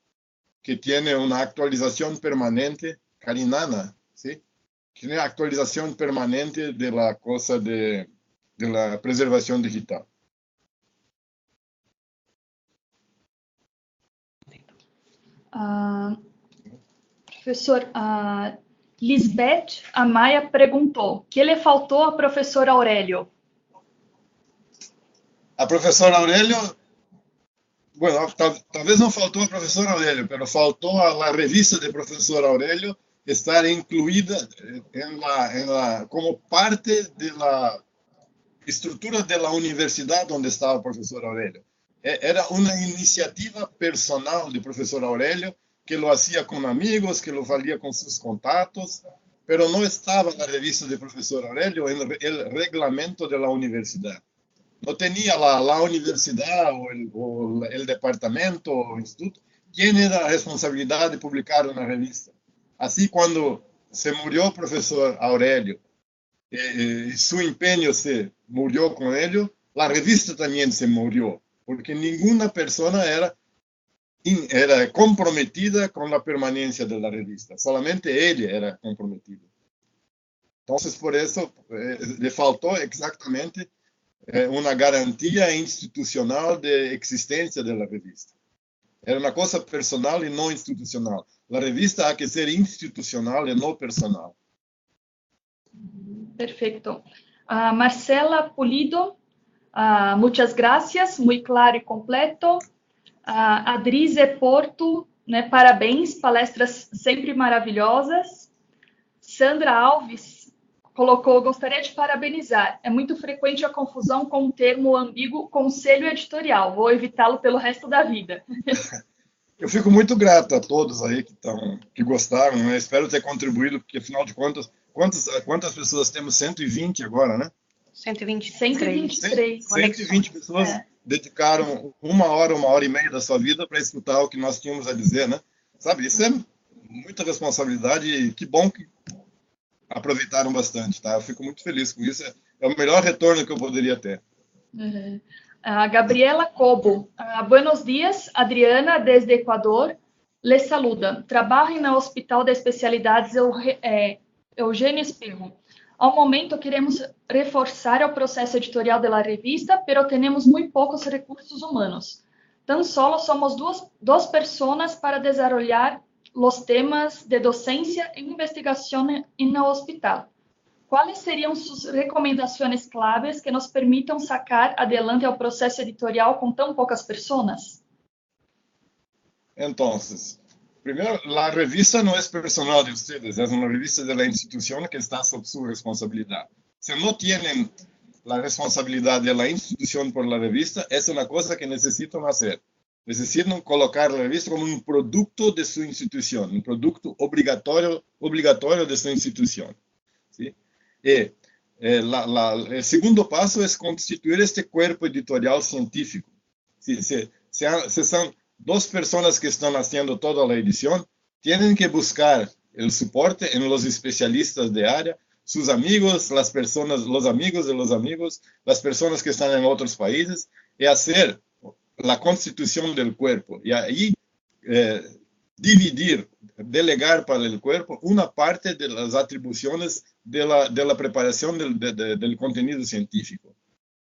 que tiene una actualización permanente, Carinana, ¿sí? Tiene actualización permanente de la cosa de la preservación digital. Professor, Lisbeth Amaya perguntou: o que lhe faltou ao professor Aurélio? A professora Aurélio, bueno, tal vez no faltó al profesor Aurélio, pero faltó a la revista de profesor Aurélio estar incluida como parte de la estructura de la universidad donde estaba el profesor Aurélio. Era una iniciativa personal del profesor Aurélio, que lo hacía con amigos, que lo hacía con sus contactos, pero no estaba en la revista de profesor Aurélio en el reglamento de la universidad. No tenía la universidad o el departamento o instituto tiene la responsabilidad de publicar una revista. Así, cuando se murió el profesor Aurélio, su empeño se murió con ello, la revista también se murió, porque ninguna persona era comprometida con la permanencia de la revista, solamente él era comprometido. Entonces, por eso le faltó exactamente una garantía institucional de existencia de la revista. Era una cosa personal y no institucional. La revista hay que ser institucional y no personal. Perfecto. Marcela Pulido, muchas gracias, muy claro y completo. Adrize Porto, né, parabéns, palestras sempre maravilhosas. Sandra Alves colocou: gostaria de parabenizar. É muito frequente a confusão com o termo ambíguo conselho editorial. Vou evitá-lo pelo resto da vida. Eu fico muito grato a todos aí que gostaram, né? Espero ter contribuído, porque afinal de contas, quantas pessoas temos? 120 agora, né? 123. 120 pessoas dedicaram uma hora e meia da sua vida para escutar o que nós tínhamos a dizer, né? Sabe, isso é muita responsabilidade e que bom que aproveitaram bastante, tá? Eu fico muito feliz com isso. É o melhor retorno que eu poderia ter. Uhum. Gabriela Cobo. Buenos días, Adriana, desde Ecuador. Les saluda. Trabalho no Hospital de Especialidades Eugênio Espejo. Ao momento, queremos reforçar o processo editorial da revista, pero temos muito poucos recursos humanos. Tan solo somos duas pessoas para desarrollar os temas de docência e investigação no hospital. ¿Cuáles serían sus recomendaciones claves que nos permitan sacar adelante el proceso editorial con tan pocas personas? Entonces, primero, la revista no es personal de ustedes, es una revista de la institución que está sob su responsabilidad. Si no tienen la responsabilidad de la institución por la revista, es una cosa que necesitan hacer. Necesitan colocar la revista como un producto de su institución, un producto obligatorio de su institución, ¿sí? El segundo paso es constituir este cuerpo editorial científico. Si son dos personas que están haciendo toda la edición, tienen que buscar el soporte en los especialistas de área, sus amigos, los amigos de los amigos, las personas que están en otros países, y hacer la constitución del cuerpo. Y ahí dividir, delegar para el cuerpo una parte de las atribuciones de la preparación del contenido científico.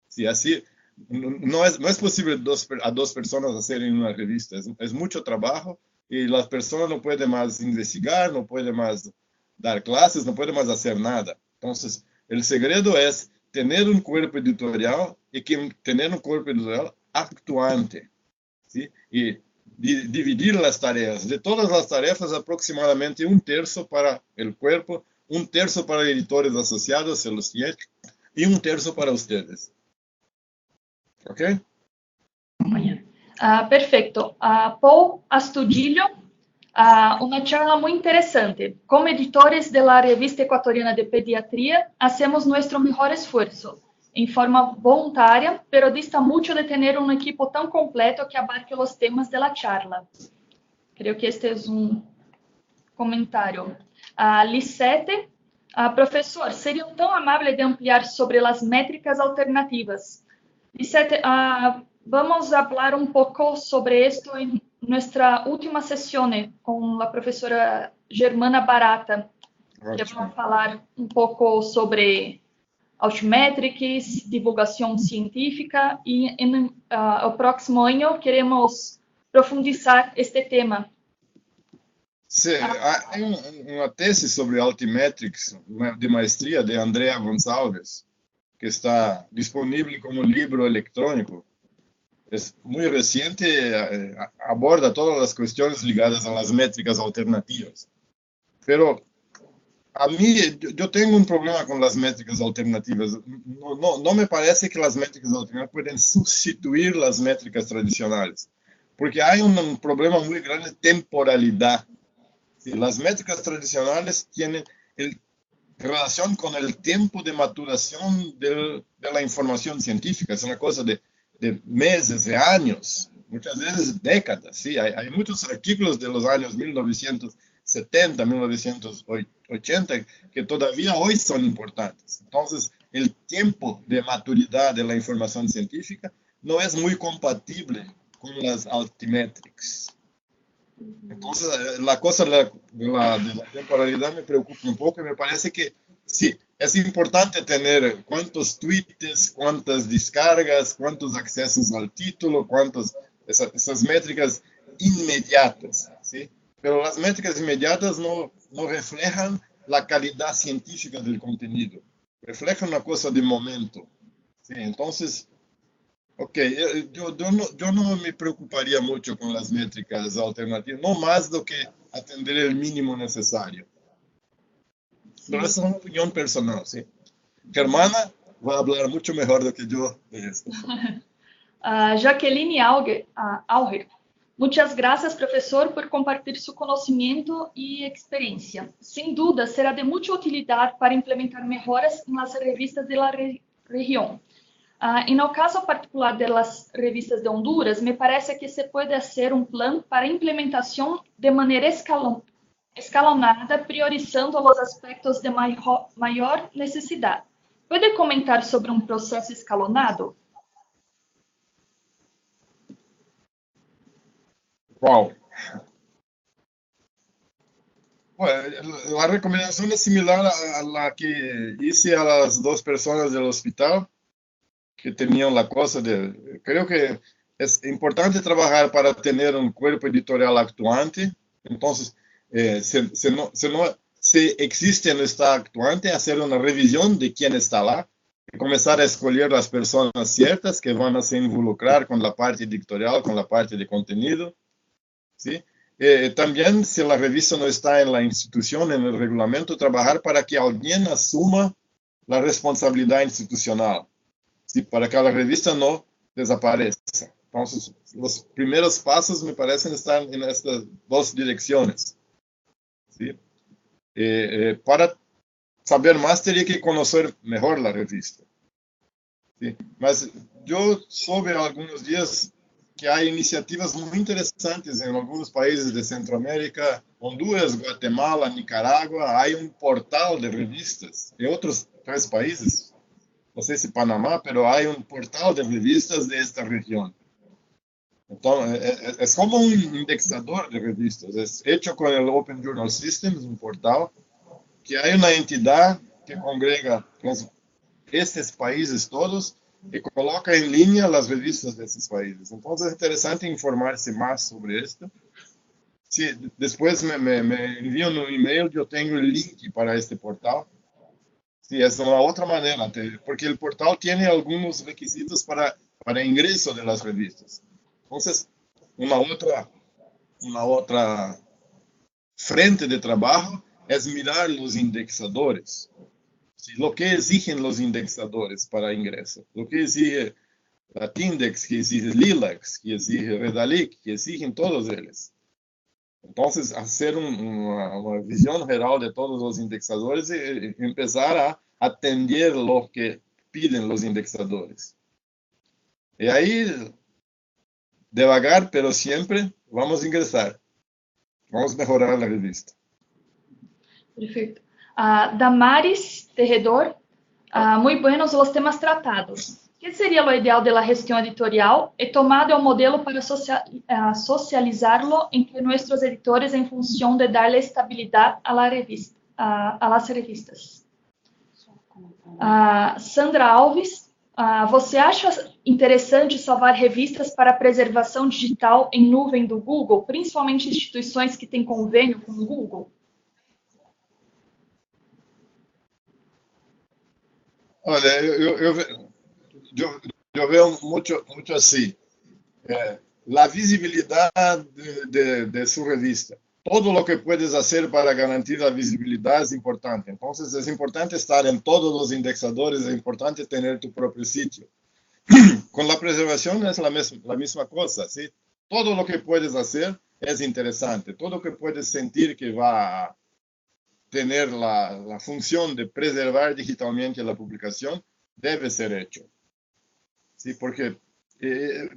Sí, así no es posible a dos personas hacer en una revista. Es mucho trabajo y las personas no pueden más investigar, no pueden más dar clases, no pueden más hacer nada. Entonces, el secreto es tener un cuerpo editorial y tener un cuerpo editorial actuante, ¿sí? Y dividir las tareas. De todas las tareas, aproximadamente un tercio para el cuerpo, un tercio para editores asociados, y un tercio para ustedes. ¿Ok? Perfeito. Paul Astudillo, uma charla muito interessante. Como editores da Revista Equatoriana de Pediatría, hacemos nuestro mejor esfuerzo, en forma voluntaria, pero dista mucho de tener un equipo tan completo que abarque los temas de la charla. Creo que este es un comentario. Lisette, professor, seria tão amable de ampliar sobre as métricas alternativas. Lisette, vamos falar um pouco sobre isto em nossa última sessão com a professora Germana Barata. Vamos falar um pouco sobre Altmetrics, divulgação científica e no próximo ano queremos profundizar este tema. Sí, hay una tesis sobre Altimetrics de maestría de Andrea González, que está disponible como libro electrónico. Es muy reciente, aborda todas las cuestiones ligadas a las métricas alternativas. Pero a mí, yo tengo un problema con las métricas alternativas. No me parece que las métricas alternativas pueden sustituir las métricas tradicionales, porque hay un problema muy grande de temporalidad. Las métricas tradicionales tienen relación con el tiempo de maturación de la información científica. Es una cosa de meses, de años, muchas veces décadas. ¿Sí? Hay muchos artículos de los años 1970, 1980 que todavía hoy son importantes. Entonces, el tiempo de maturidad de la información científica no es muy compatible con las altimetrics. Entonces, la cosa de la temporalidad me preocupa un poco y me parece que sí, es importante tener cuántos tweets, cuántas descargas, cuántos accesos al título, esas métricas inmediatas, ¿sí? Pero las métricas inmediatas no reflejan la calidad científica del contenido, reflejan una cosa de momento, ¿sí? Entonces, ok, yo no me preocuparía mucho con las métricas alternativas, no más do que atender el mínimo necesario. Pero esa es una opinión personal, ¿sí? Germana va a hablar mucho mejor do que yo de esto. Jaqueline Auger, muchas gracias, profesor, por compartir su conocimiento y experiencia. Sin duda, será de mucha utilidad para implementar mejoras en las revistas de la región. En el caso particular de las revistas de Honduras, me parece que se puede hacer un plan para implementación de manera escalonada, priorizando los aspectos de mayor necesidad. ¿Puede comentar sobre un proceso escalonado? Wow. Bueno, la recomendación es similar a la que hice a las dos personas del hospital que tenían la cosa de... Creo que es importante trabajar para tener un cuerpo editorial actuante. Entonces, si existe no está actuante, hacer una revisión de quién está lá y comenzar a escoger las personas ciertas que van a se involucrar con la parte editorial, con la parte de contenido, ¿sí? También, si la revista no está en la institución, en el reglamento, trabajar para que alguien asuma la responsabilidad institucional, ¿sí? Para que la revista no desaparezca. Entonces, los primeros pasos me parecen estar en estas dos direcciones, ¿sí? Para saber más, tenía que conocer mejor la revista, ¿sí? Mas yo supe algunos días que hay iniciativas muy interesantes en algunos países de Centroamérica, Honduras, Guatemala, Nicaragua. Hay un portal de revistas en otros 3 países, no sé si Panamá, pero hay un portal de revistas de esta región. Entonces, es como un indexador de revistas. Es hecho con el Open Journal System, es un portal que hay una entidad que congrega estos países todos y coloca en línea las revistas de esos países. Entonces es interesante informarse más sobre esto. Sí, después me envían un email, yo tengo el link para este portal. Sí, es una otra manera, porque el portal tiene algunos requisitos para ingreso de las revistas. Entonces, una otra frente de trabajo es mirar los indexadores. Sí, lo que exigen los indexadores para ingreso, lo que exige Latindex, que exige Lilacs, que exige Redalic, que exigen todos ellos. Entonces, hacer una visión general de todos los indexadores y empezar a atender lo que piden los indexadores. Y ahí, devagar, pero siempre, vamos a ingresar. Vamos a mejorar la revista. Perfeito. Damaris Terredor, muy buenos los temas tratados. ¿Qué sería lo ideal de la gestión editorial? He tomado el modelo para socializarlo entre nuestros editores en función de darle estabilidad a la revista, a las revistas. Sandra Alves, você acha interessante salvar revistas para preservação digital em nuvem do Google, principalmente instituições que têm convênio com o Google? Olha, eu veo mucho así. La visibilidad de su revista. Todo lo que puedes hacer para garantizar la visibilidad es importante. Entonces es importante estar en todos los indexadores, es importante tener tu propio sitio. Con la preservación es la misma cosa, ¿sí? Todo lo que puedes hacer es interesante. Todo lo que puedes sentir que va a tener la función de preservar digitalmente la publicación debe ser hecho. ¿Sí? Porque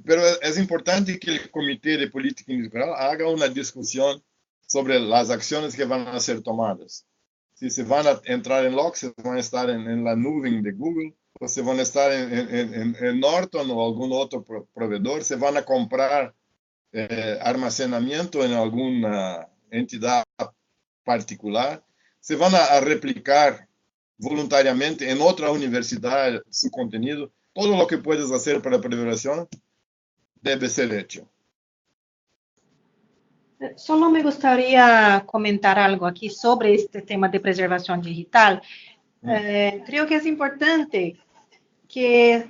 pero es importante que el Comité de Política Industrial haga una discusión sobre las acciones que van a ser tomadas. Si se van a entrar en Log, se van a estar en la nube de Google, o se van a estar en Norton o algún otro proveedor, se van a comprar almacenamiento en alguna entidad particular, se van a replicar voluntariamente en otra universidad su contenido. Todo lo que puedes hacer para preservación debe ser hecho. Solo me gustaría comentar algo aquí sobre este tema de preservación digital. Creo que es importante que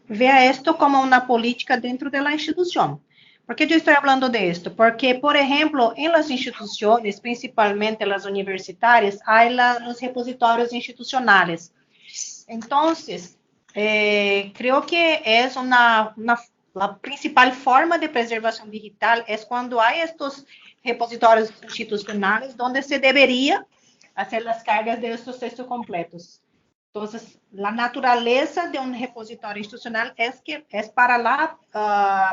vea esto como una política dentro de la institución. ¿Por qué yo estoy hablando de esto? Porque, por ejemplo, en las instituciones, principalmente las universitarias, hay los repositorios institucionales. Entonces, creo que es la principal forma de preservación digital es cuando hay estos repositorios institucionales donde se debería hacer las cargas de estos textos completos. Entonces, la naturaleza de un repositorio institucional es para la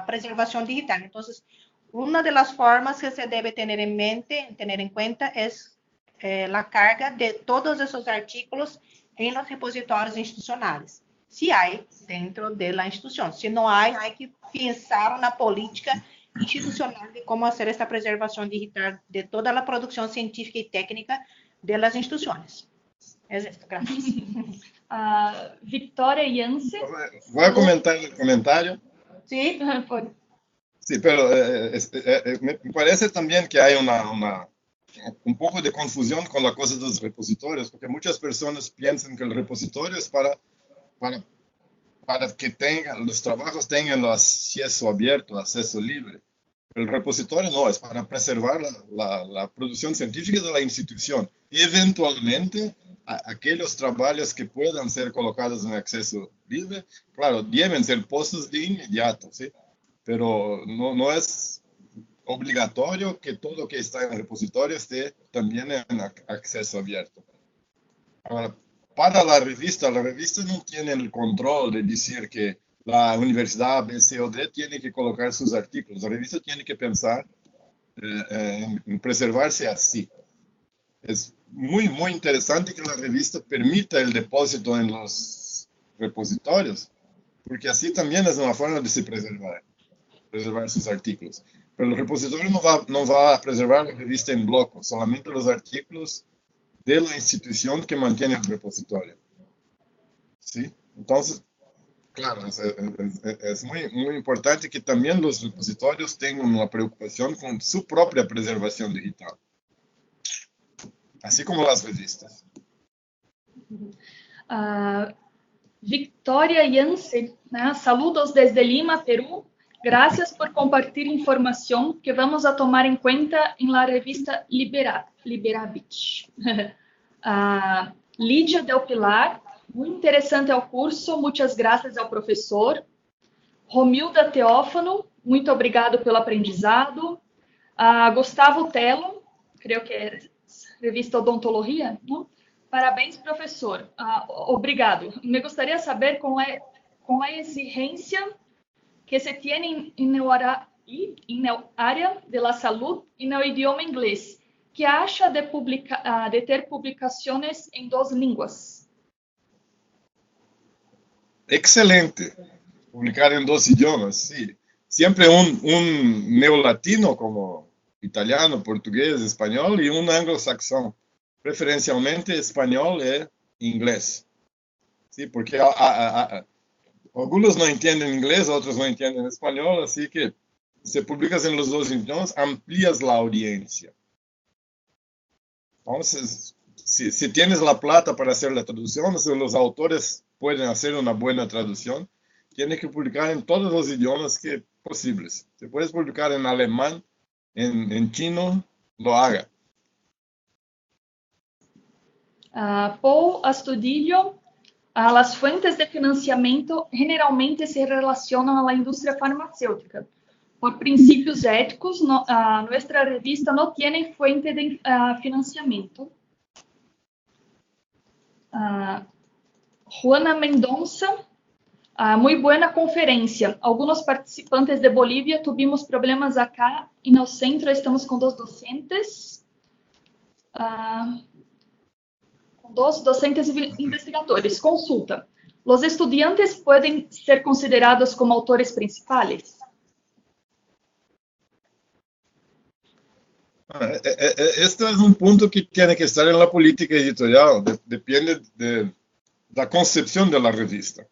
preservación digital. Entonces, una de las formas que se debe tener en mente, tener en cuenta, es la carga de todos esos artículos en los repositorios institucionales. Si hay dentro de la institución. Si no hay, hay que pensar una política institucional de cómo hacer esta preservación digital de toda la producción científica y técnica de las instituciones. Es esto, gracias. Victoria Yance. Voy a comentar el comentario. Sí, Sí, pero me parece también que hay un poco de confusión con la cosa de los repositorios, porque muchas personas piensan que el repositorio es para que los trabajos tengan el acceso abierto, acceso libre. El repositorio no, es para preservar la producción científica de la institución. Y eventualmente, aquellos trabajos que puedan ser colocados en acceso libre, claro, deben ser puestos de inmediato, ¿sí? Pero no es obligatorio que todo lo que está en el repositorio esté también en acceso abierto. Ahora, para la revista no tiene el control de decir que la universidad B, C o D tiene que colocar sus artículos. La revista tiene que pensar en preservarse así. Es muy interesante que la revista permita el depósito en los repositorios, porque así también es una forma de se preservar. preservar sus artículos. Pero el repositorio no va a preservar la revista en bloco, solamente los artículos de la institución que mantiene el repositorio. ¿Sí? Entonces, claro, es muy importante que también los repositorios tengan una preocupación con su propia preservación digital, así como las revistas. Victoria Yance, né? Saludos desde Lima, Perú. Gracias por compartir información que vamos a tomar en cuenta en la revista Liberabit. Lídia Del Pilar, muito interessante o curso, muitas graças ao professor. Romilda Teófano, muito obrigado pelo aprendizado. Gustavo Tello, creio que é revista Odontologia, não? Parabéns, professor. Obrigado. Me gostaria de saber com a exigência que se tem na área da saúde e no idioma inglês, que acha de ter publicações em 2 línguas? Excelente. Publicar en 2 idiomas, sí. Siempre un neolatino como italiano, portugués, español y un anglosaxón. Preferencialmente español e inglés. Sí, porque algunos no entienden inglés, otros no entienden español, así que si publicas en los 2 idiomas, amplías la audiencia. Entonces, si tienes la plata para hacer la traducción, si los autores pueden hacer una buena traducción, tienes que publicar en todos los idiomas que posibles. Si puedes publicar en alemán, en chino, lo haga. Paul Astudillo, as fuentes de financiamento generalmente se relacionam à indústria farmacêutica. Por princípios éticos, nossa revista não tem fuente de financiamento. Juana Mendonça, muito boa conferência. Alguns participantes de Bolívia tuvimos problemas acá e no centro estamos com 2 docentes. Dos docentes investigadores. Consulta. Los estudiantes podem ser considerados como autores principais? Este es un punto que tiene que estar en la política editorial. Depende de la concepción de la revista.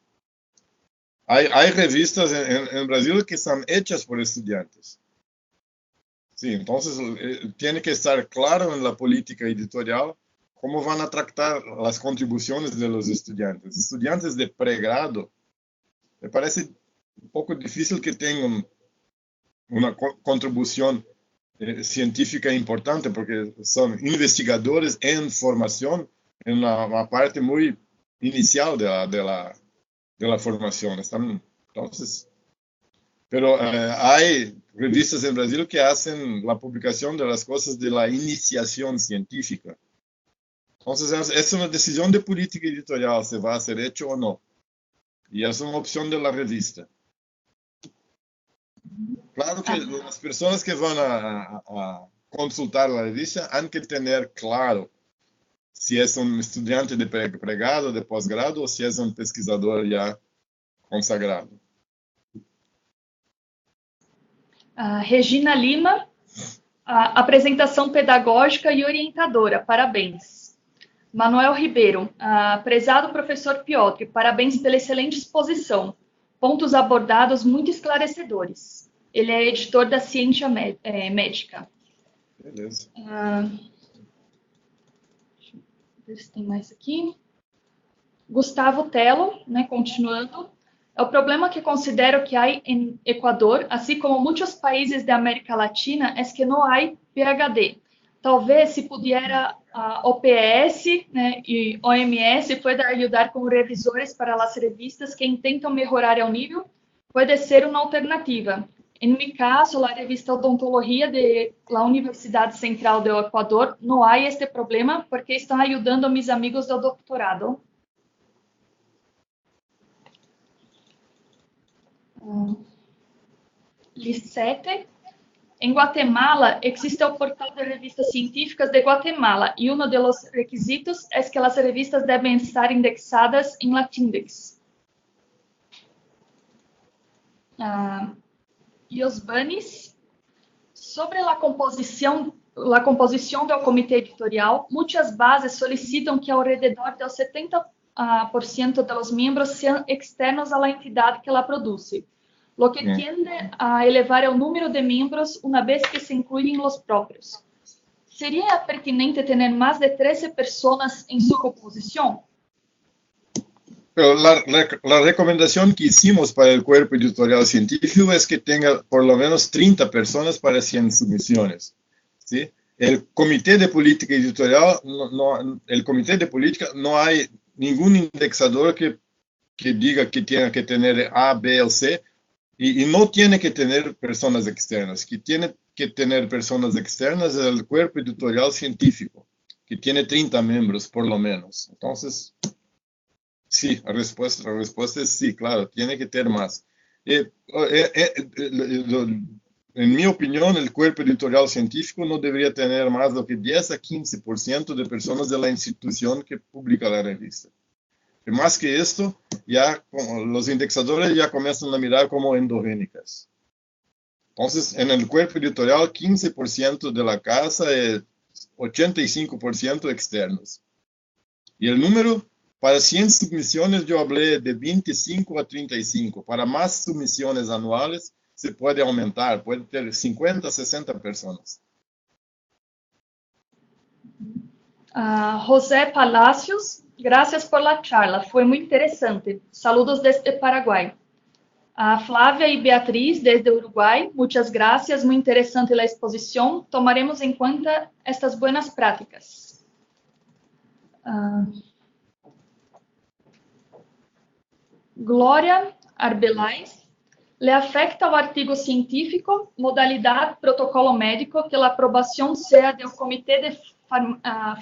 Hay revistas en Brasil que están hechas por estudiantes. Sí, entonces tiene que estar claro en la política editorial cómo van a tratar las contribuciones de los estudiantes. Estudiantes de pregrado, me parece un poco difícil que tengan una contribución científica importante, porque son investigadores en formación en una parte muy inicial de la formación. Entonces, pero hay revistas en Brasil que hacen la publicación de las cosas de la iniciación científica. Entonces, es una decisión de política editorial, si va a ser hecho o no. Y es una opción de la revista. Claro que las personas que van a consultar la revista han que tener claro si es un estudiante de pregrado, de posgrado, o si es un pesquisador ya consagrado. Regina Lima, apresentação pedagógica e orientadora, parabéns. Manuel Ribeiro, prezado professor Piotr, parabéns pela excelente exposição. Pontos abordados muito esclarecedores. Ele é editor da Ciência Médica. Beleza. Deixa eu ver se tem mais aqui. Gustavo Tello, né, continuando. O problema que considero que há em Equador, assim como muitos países da América Latina, é que não há PhD. Talvez se pudiera OPS, né, e OMS pueda ajudar como revisores para as revistas que intentam melhorar o nível, pode ser uma alternativa. Em meu caso, a revista Odontologia da Universidade Central do Equador não há este problema porque estão ajudando a meus amigos do doutorado. Lisete. Em Guatemala, existe o portal de revistas científicas de Guatemala e um dos requisitos é que as revistas devem estar indexadas em Latindex. Iosbanes. Sobre a composição do comitê editorial, muitas bases solicitam que alrededor de 70% dos membros sejam externos à entidade que ela produz, lo que tiende a elevar o número de membros uma vez que se incluem os próprios. ¿Sería pertinente tener más de 13 personas en su composición? Pero la recomendación que hicimos para el cuerpo editorial científico es que tenga por lo menos 30 personas para 100 submisiones, ¿sí? El comité de política editorial, el comité de política, no hay ningún indexador que diga que tiene que tener A, B o C, y no tiene que tener personas externas, que tiene que tener personas externas el cuerpo editorial científico, que tiene 30 miembros por lo menos. Entonces, sí, la respuesta es sí, claro, tiene que tener más. En mi opinión, el cuerpo editorial científico no debería tener más de 10 a 15% de personas de la institución que publica la revista. Y más que esto, ya los indexadores ya comienzan a mirar como endogénicas. Entonces, en el cuerpo editorial, 15% de la casa es 85% externos. Y el número, para 100 submisiones, yo hablé de 25 a 35. Para más submisiones anuales, se puede aumentar, puede tener 50 a 60 personas. José Palacios, gracias por la charla, fue muy interesante. Saludos desde Paraguay. Flávia e Beatriz, desde Uruguai, muitas gracias, muito interessante a exposição. Tomaremos em conta estas boas práticas. Glória Arbelais, le afecta ao artigo científico, modalidade, protocolo médico, que a aprovação seja do Comitê de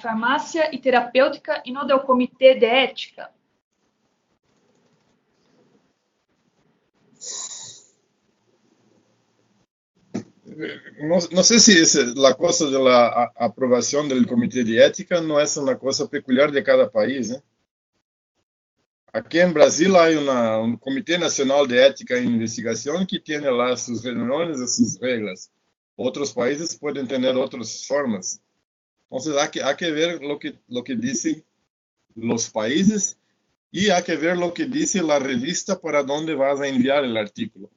Farmácia e Terapêutica e não do Comitê de Ética? No sé si la cosa de la aprobación del comité de ética no es una cosa peculiar de cada país, ¿eh? Aquí en Brasil hay un Comité Nacional de Ética e Investigación que tiene sus reuniones y sus reglas. Otros países pueden tener otras formas. Entonces hay que ver lo que dicen los países y hay que ver lo que dice la revista para dónde vas a enviar el artículo.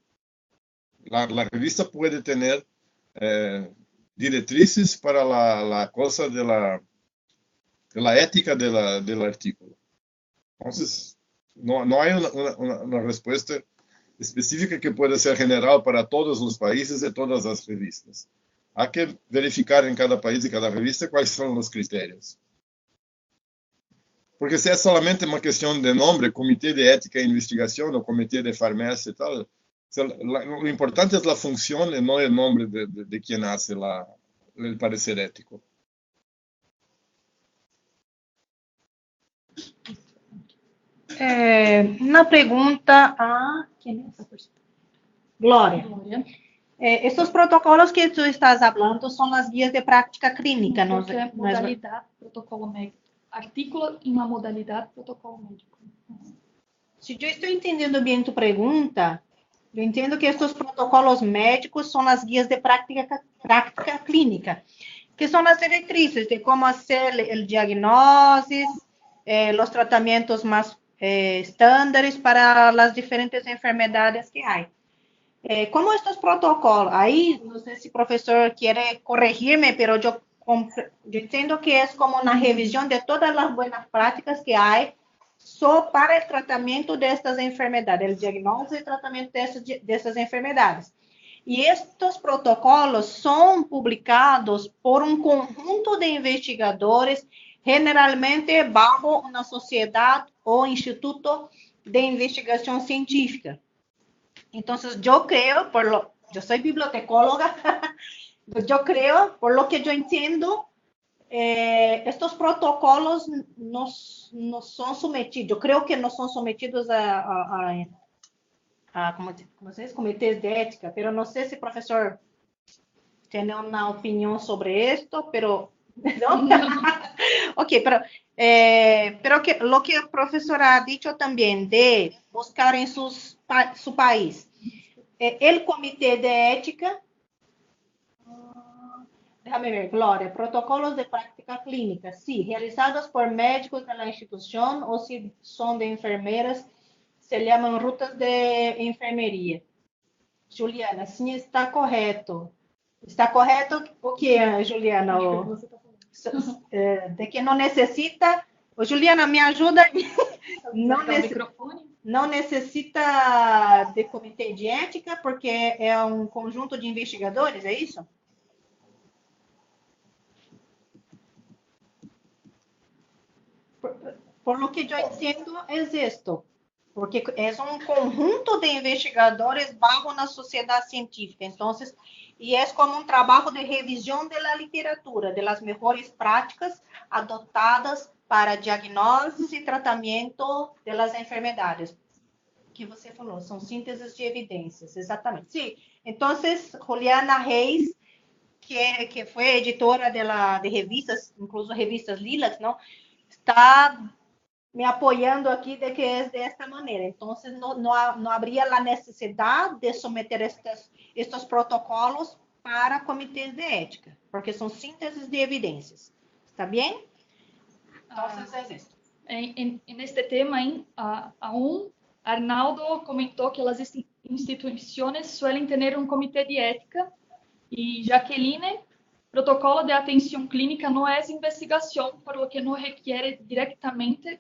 La revista puede tener directrices para la cosa de la ética del artículo. Entonces, no hay una respuesta específica que pueda ser general para todos los países y todas las revistas. Hay que verificar en cada país y cada revista cuáles son los criterios. Porque si es solamente una cuestión de nombre, Comité de Ética e Investigación o Comité de Farmacia y tal, lo importante es la función y no el nombre de quien hace el parecer ético. Una pregunta a... ¿Quién es esa persona? Gloria. Estos protocolos que tú estás hablando son las guías de práctica clínica, ¿no? Modalidad, protocolo médico. Artículo en la modalidad, protocolo médico. Si yo estoy entendiendo bien tu pregunta, yo entiendo que estos protocolos médicos son las guías de práctica clínica, que son las directrices de cómo hacer el diagnóstico, los tratamientos más estándares para las diferentes enfermedades que hay. Como estos protocolos, ahí no sé si el profesor quiere corregirme, pero yo entiendo que es como una revisión de todas las buenas prácticas que hay para el tratamiento de estas enfermedades, el diagnóstico y tratamiento de estas enfermedades. Y estos protocolos son publicados por un conjunto de investigadores, generalmente bajo una sociedad o instituto de investigación científica. Entonces, yo creo, yo soy bibliotecóloga, yo creo, por lo que yo entiendo, estos protocolos no son sometidos, yo creo que no son sometidos a ¿cómo se dice? Comités de ética, pero no sé si el profesor tiene una opinión sobre esto, pero... ¿no? Ok, pero lo que el profesor ha dicho también de buscar en su país, el comité de ética, déjame ver, Glória, protocolos de práctica clínica, sí, realizados por médicos de la institución o si son de enfermeras, se llaman rutas de enfermería. Juliana, sim, está correto. Está correto o que, Juliana? De que não necessita... Ô, Juliana, me ajuda. Não necessita de comitê de ética, porque é um conjunto de investigadores, é isso? Por lo que eu entendo, é isto. Porque é um conjunto de investigadores bajo na sociedade científica. Então, e é como um trabalho de revisão da literatura, das melhores práticas adotadas para diagnóstico e tratamento das enfermidades. Que você falou, são sínteses de evidências, exatamente. Sim. Então, Juliana Reis, que foi editora de revistas, incluso revistas Lilac, não, está me apoiando aqui de que é desta maneira. Então, não haveria a necessidade de submeter estes protocolos para comitês de ética, porque são sínteses de evidências. Está bem? Então, é isso. Neste tema, Arnaldo comentou que as instituições suelen ter um comitê de ética e Jaqueline, protocolo de atenção clínica não é investigação, por lo que não requer diretamente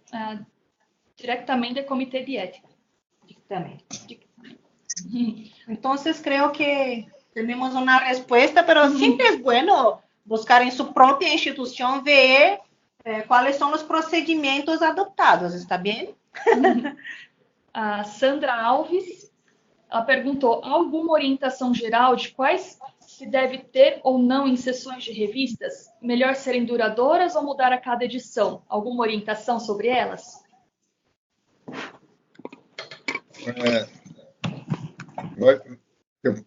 de comitê de ética. Então, creo que temos uma resposta, mas sempre é bueno buscar em sua própria instituição ver quais são os procedimentos adotados, está bem? A Sandra Alves, ela perguntou: há alguma orientação geral de quais se deve ter ou não em sessões de revistas? Melhor serem duradouras ou mudar a cada edição? Alguma orientação sobre elas?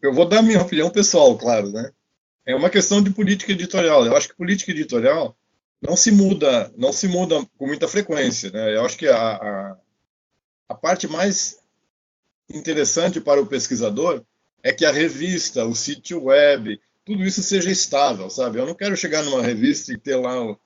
Eu vou dar minha opinião pessoal, claro, né? É uma questão de política editorial. Eu acho que política editorial não se muda com muita frequência, né? Eu acho que a parte mais interessante para o pesquisador é que a revista, o sítio web, tudo isso seja estável, sabe? Eu não quero chegar numa revista e ter lá,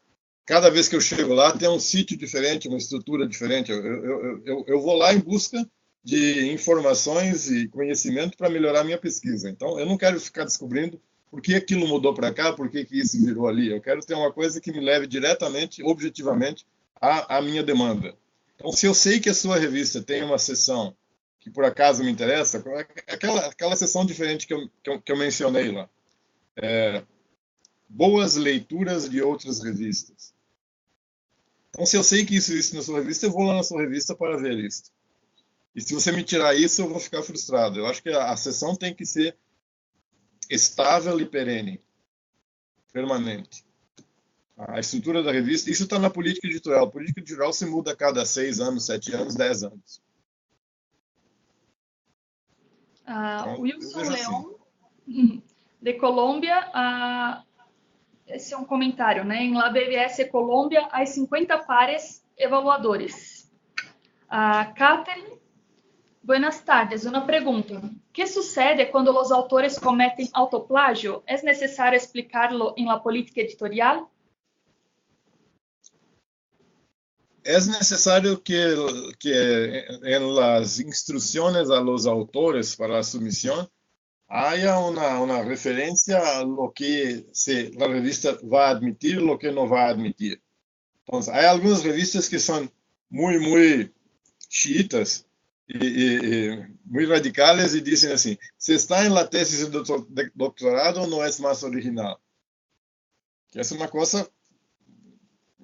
cada vez que eu chego lá, tem um sítio diferente, uma estrutura diferente. Eu vou lá em busca de informações e conhecimento para melhorar a minha pesquisa. Então, eu não quero ficar descobrindo por que aquilo mudou para cá, por que isso virou ali. Eu quero ter uma coisa que me leve diretamente, objetivamente, à minha demanda. Então, se eu sei que a sua revista tem uma seção que por acaso me interessa, aquela seção diferente que eu mencionei lá. Boas leituras de outras revistas. Então, se eu sei que isso existe na sua revista, eu vou lá na sua revista para ver isso. E se você me tirar isso, eu vou ficar frustrado. Eu acho que a seção tem que ser estável e perene, permanente. A estrutura da revista, isso está na política editorial. A política editorial se muda a cada 6 anos, 7 anos, 10 anos. Então, Wilson Leon, de Colômbia, esse é um comentário, né? Em La BBS Colômbia, há 50 pares evaluadores. Catherine, buenas tardes. Uma pergunta. ¿Qué sucede quando os autores cometem autoplágio? ¿Es necesario explicarlo en la política editorial? Es necesario que en las instrucciones a los autores para la sumisión haya una referencia a lo que la revista va a admitir y lo que no va a admitir. Entonces, hay algunas revistas que son muy chiitas y muy radicales y dicen así: si está en la tesis de doctorado, no es más original. Que es una cosa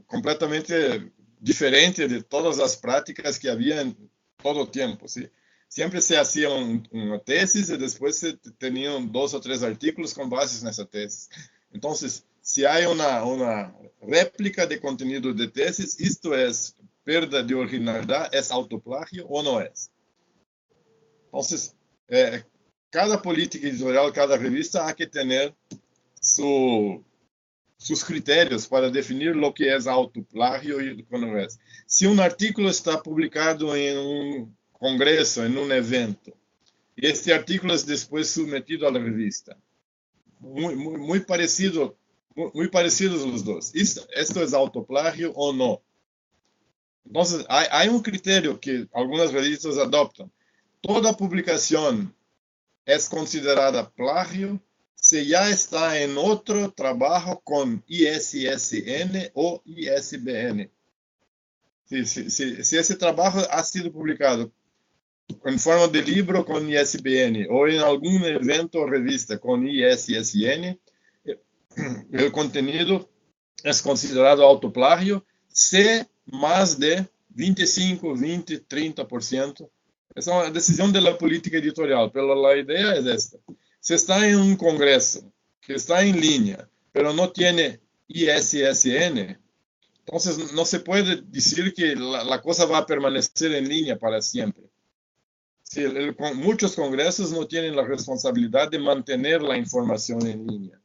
completamente diferente de todas as práticas que havia em todo o tempo. ¿sí? Sempre se hacía uma tesis e depois se tinham 2 ou 3 artículos com bases nessa tesis. Então, se há uma réplica de conteúdo de tesis, isto é perda de originalidade, é autoplagio ou não é? Então, cada política editorial, cada revista há que ter sus criterios para definir lo que es autoplagio y lo que no es. Si un artículo está publicado en un congreso, en un evento, y este artículo es después sometido a la revista. Muy parecido, muy parecidos los dos. ¿Esto es autoplagio o no? Entonces, hay un criterio que algunas revistas adoptan. Toda publicación es considerada plagio si ya está en otro trabajo con ISSN o ISBN. Si ese trabajo ha sido publicado en forma de libro con ISBN o en algún evento o revista con ISSN, el contenido es considerado autoplagio si más de 25, 20, 30%. Es una decisión de la política editorial, pero la idea es esta. Si está en un congreso que está en línea, pero no tiene ISSN, entonces no se puede decir que la cosa va a permanecer en línea para siempre. Sí, muchos congresos no tienen la responsabilidad de mantener la información en línea.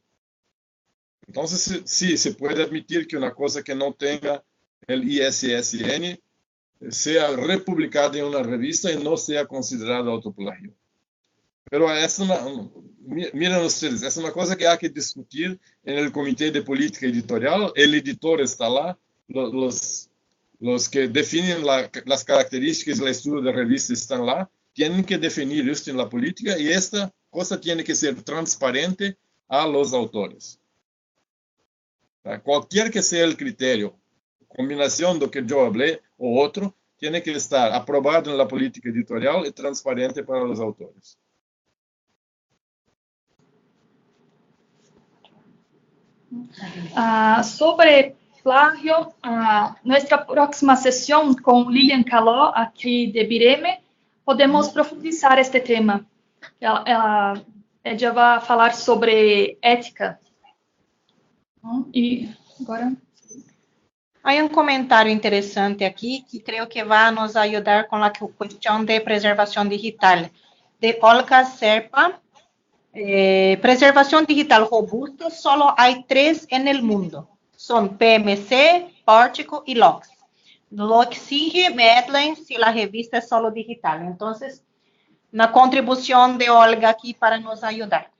Entonces, sí, se puede admitir que una cosa que no tenga el ISSN sea republicada en una revista y no sea considerada autoplagio. Pero miren ustedes, es una cosa que hay que discutir en el Comité de Política Editorial. El editor está lá, los que definen las características del estudio de revista están lá, tienen que definir esto en la política y esta cosa tiene que ser transparente a los autores. Cualquier que sea el criterio, combinación de lo que yo hablé o otro, tiene que estar aprobado en la política editorial y transparente para los autores. Sobre plagio, nuestra próxima sesión con Lilian Caló, aquí de Bireme, podemos profundizar este tema. Ella vai falar sobre ética. E agora... Hay un comentario interesante aquí que creo que va a nos ayudar con la cuestión de preservación digital. De Olga Serpa. Preservación digital robusta, solo hay 3 en el mundo. Son PMC, Pórtico y LOX. Lo exige Medline si la revista es solo digital. Entonces, una contribución de Olga aquí para nos ayudar.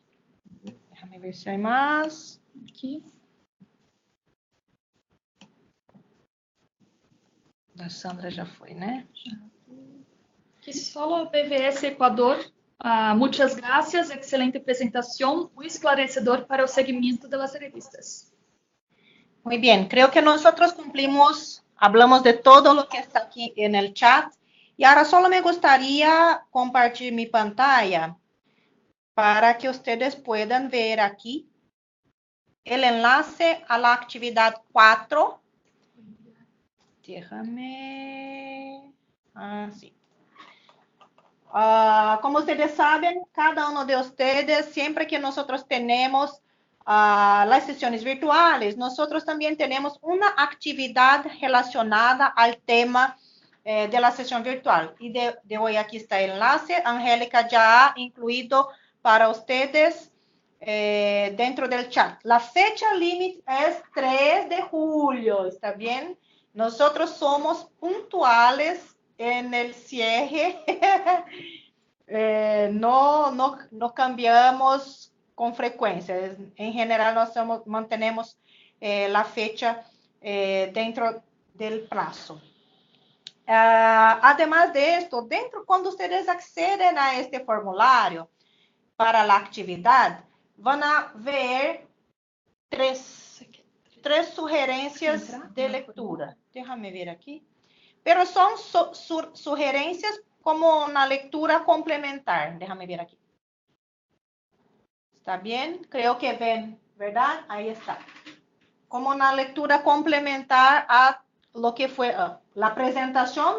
Déjame ver si hay más. Aquí. La Sandra já foi, né? Que solo BVS Equador. Muchas gracias, excelente presentación, muy esclarecedor para el seguimiento de las revistas. Muy bien, creo que nosotros cumplimos, hablamos de todo lo que está aquí en el chat y ahora solo me gustaría compartir mi pantalla para que ustedes puedan ver aquí el enlace a la actividad 4. Déjame... sí. Como ustedes saben, cada uno de ustedes, siempre que nosotros tenemos las sesiones virtuales, nosotros también tenemos una actividad relacionada al tema de la sesión virtual. Y de hoy aquí está el enlace. Angélica ya ha incluido para ustedes dentro del chat. La fecha límite es 3 de julio, ¿está bien? Nosotros somos puntuales en el cierre. No cambiamos con frecuencia. En general, mantenemos la fecha dentro del plazo. Además de esto, cuando ustedes acceden a este formulario para la actividad, van a ver tres sugerencias de lectura. Déjame ver aquí. Pero son sugerencias como una lectura complementar. Déjame ver aquí. ¿Está bien? Creo que ven, ¿verdad? Ahí está. Como una lectura complementar a lo que fue la presentación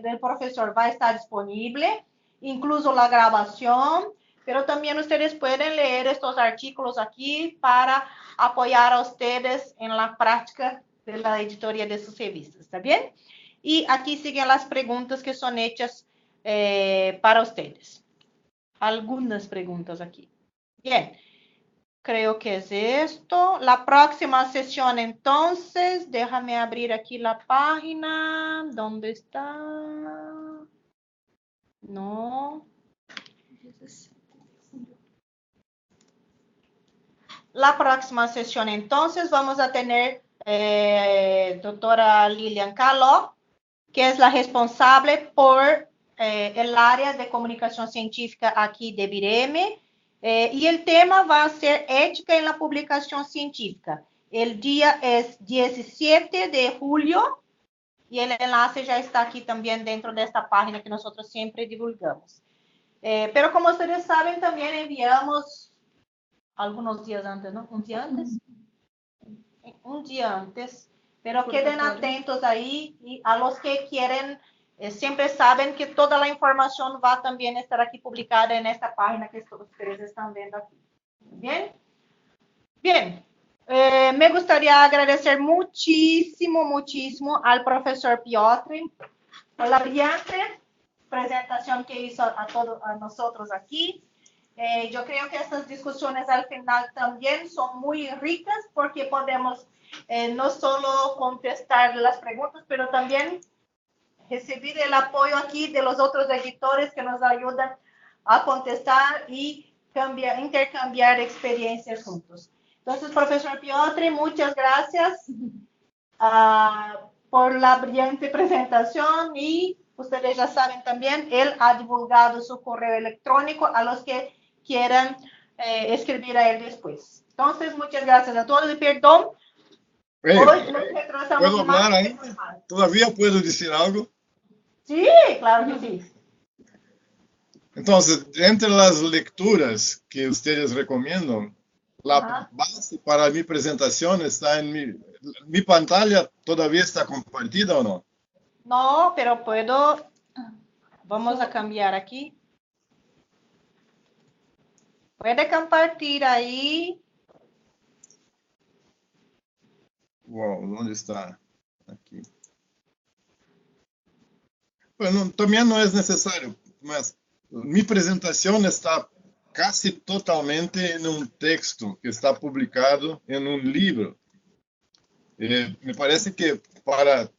del profesor va a estar disponible, incluso la grabación, pero también ustedes pueden leer estos artículos aquí para apoyar a ustedes en la práctica de la editoría de sus revistas. ¿Está bien? Y aquí siguen las preguntas que son hechas para ustedes. Algunas preguntas aquí. Bien, creo que es esto. La próxima sesión, entonces, déjame abrir aquí la página. ¿Dónde está? No. la próxima sesión, entonces, vamos a tener doctora Lilian Caló, que es la responsable por el área de comunicación científica aquí de BIREME, y el tema va a ser ética en la publicación científica. El día es 17 de julio, y el enlace ya está aquí también dentro de esta página que nosotros siempre divulgamos. Pero como ustedes saben, también enviamos algunos días antes, ¿no? ¿Un día antes? Un día antes. Pero queden atentos ahí, y a los que quieren, siempre saben que toda la información va también a estar aquí publicada en esta página que ustedes están viendo aquí. ¿Bien? Bien. Me gustaría agradecer muchísimo, muchísimo al profesor Piotr por la brillante presentación que hizo a nosotros aquí. Yo creo que estas discusiones al final también son muy ricas, porque podemos no solo contestar las preguntas, pero también recibir el apoyo aquí de los otros editores que nos ayudan a contestar y intercambiar experiencias juntos. Entonces, profesor Piotr, muchas gracias por la brillante presentación, y ustedes ya saben también, él ha divulgado su correo electrónico a los que quieran escribir a él después. Entonces, muchas gracias a todos y perdón. Hoy nos retrasamos. ¿Puedo hablar ahí? ¿Todavía puedo decir algo? Sí, claro que sí. Entonces, entre las lecturas que ustedes recomiendan, la base para mi presentación está en mi pantalla. ¿Todavía está compartida o no? No, pero puedo. Vamos a cambiar aquí. Puede compartir ahí. Wow, ¿dónde está? Aquí. Bueno, también no es necesario, mas mi presentación está casi totalmente en un texto que está publicado en un libro. Me parece que para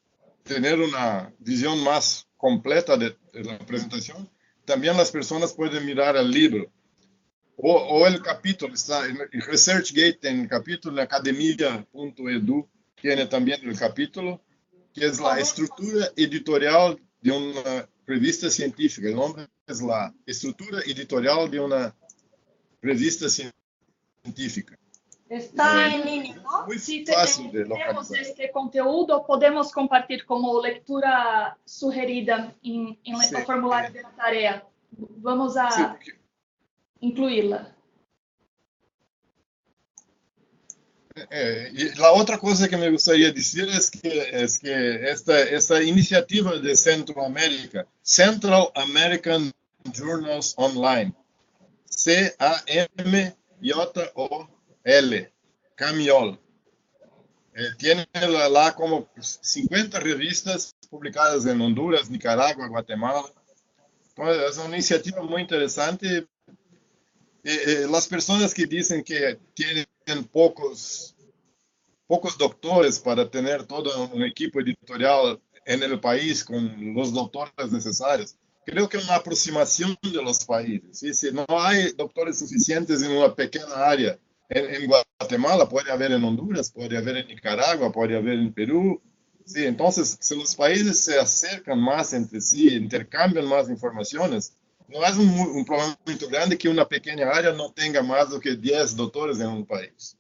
tener una visión más completa de la presentación, también las personas pueden mirar el libro o el capítulo. Está en ResearchGate, en el capítulo, en academia.edu tiene también el capítulo, que es la estructura editorial de una revista científica. El nombre es la estructura editorial de una revista científica. Está en línea, ¿no? Muy Si fácil de tenemos localizar. este conteúdo, podemos compartir como lectura sugerida en el formulario de la tarea. Vamos a Sí, porque incluirla. y la otra cosa que me gustaría decir es que esta iniciativa de Centroamérica, Central American Journals Online, CAMYOL, CAMYOL, tiene lá como 50 revistas publicadas en Honduras, Nicaragua, Guatemala. Entonces, es una iniciativa muy interesante. Las personas que dicen que tienen pocos doctores para tener todo un equipo editorial en el país con los doctores necesarios, creo que es una aproximación de los países. ¿Sí? Si no hay doctores suficientes en una pequeña área, en Guatemala, puede haber en Honduras, puede haber en Nicaragua, puede haber en Perú. Sí, entonces, si los países se acercan más entre sí, intercambian más informaciones, no es un problema muy grande que una pequeña área no tenga más de que 10 doctores en un país.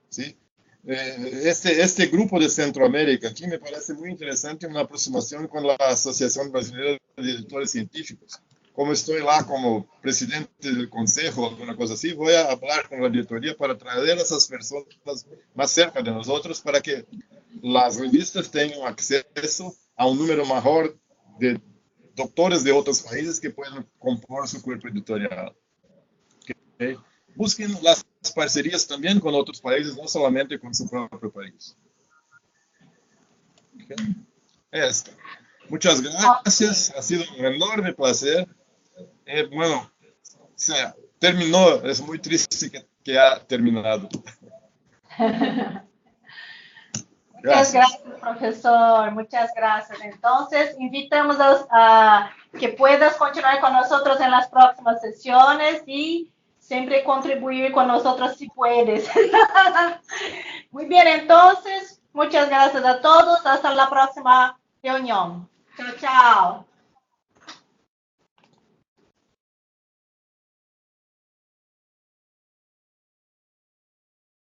¿Sí? Este grupo de Centroamérica aquí me parece muy interesante, una aproximación con la Asociación Brasileña de Editores Científicos. Como estoy lá como presidente del consejo, alguna cosa así, voy a hablar con la diretoría para traer a esas personas más cerca de nosotros para que las revistas tengan acceso a un número mayor de doctores de otros países que puedan compor su cuerpo editorial. ¿Okay? Busquen las parcerias también con otros países, no solamente con su propio país. Okay. Muchas gracias, ha sido un enorme placer. Bueno, terminó, es muy triste que ha terminado. Muchas gracias, profesor. Muchas gracias. Entonces, invitamos a que puedas continuar con nosotros en las próximas sesiones, y siempre contribuir con nosotros si puedes. Muy bien, entonces, muchas gracias a todos. Hasta la próxima reunión. Chao, chao.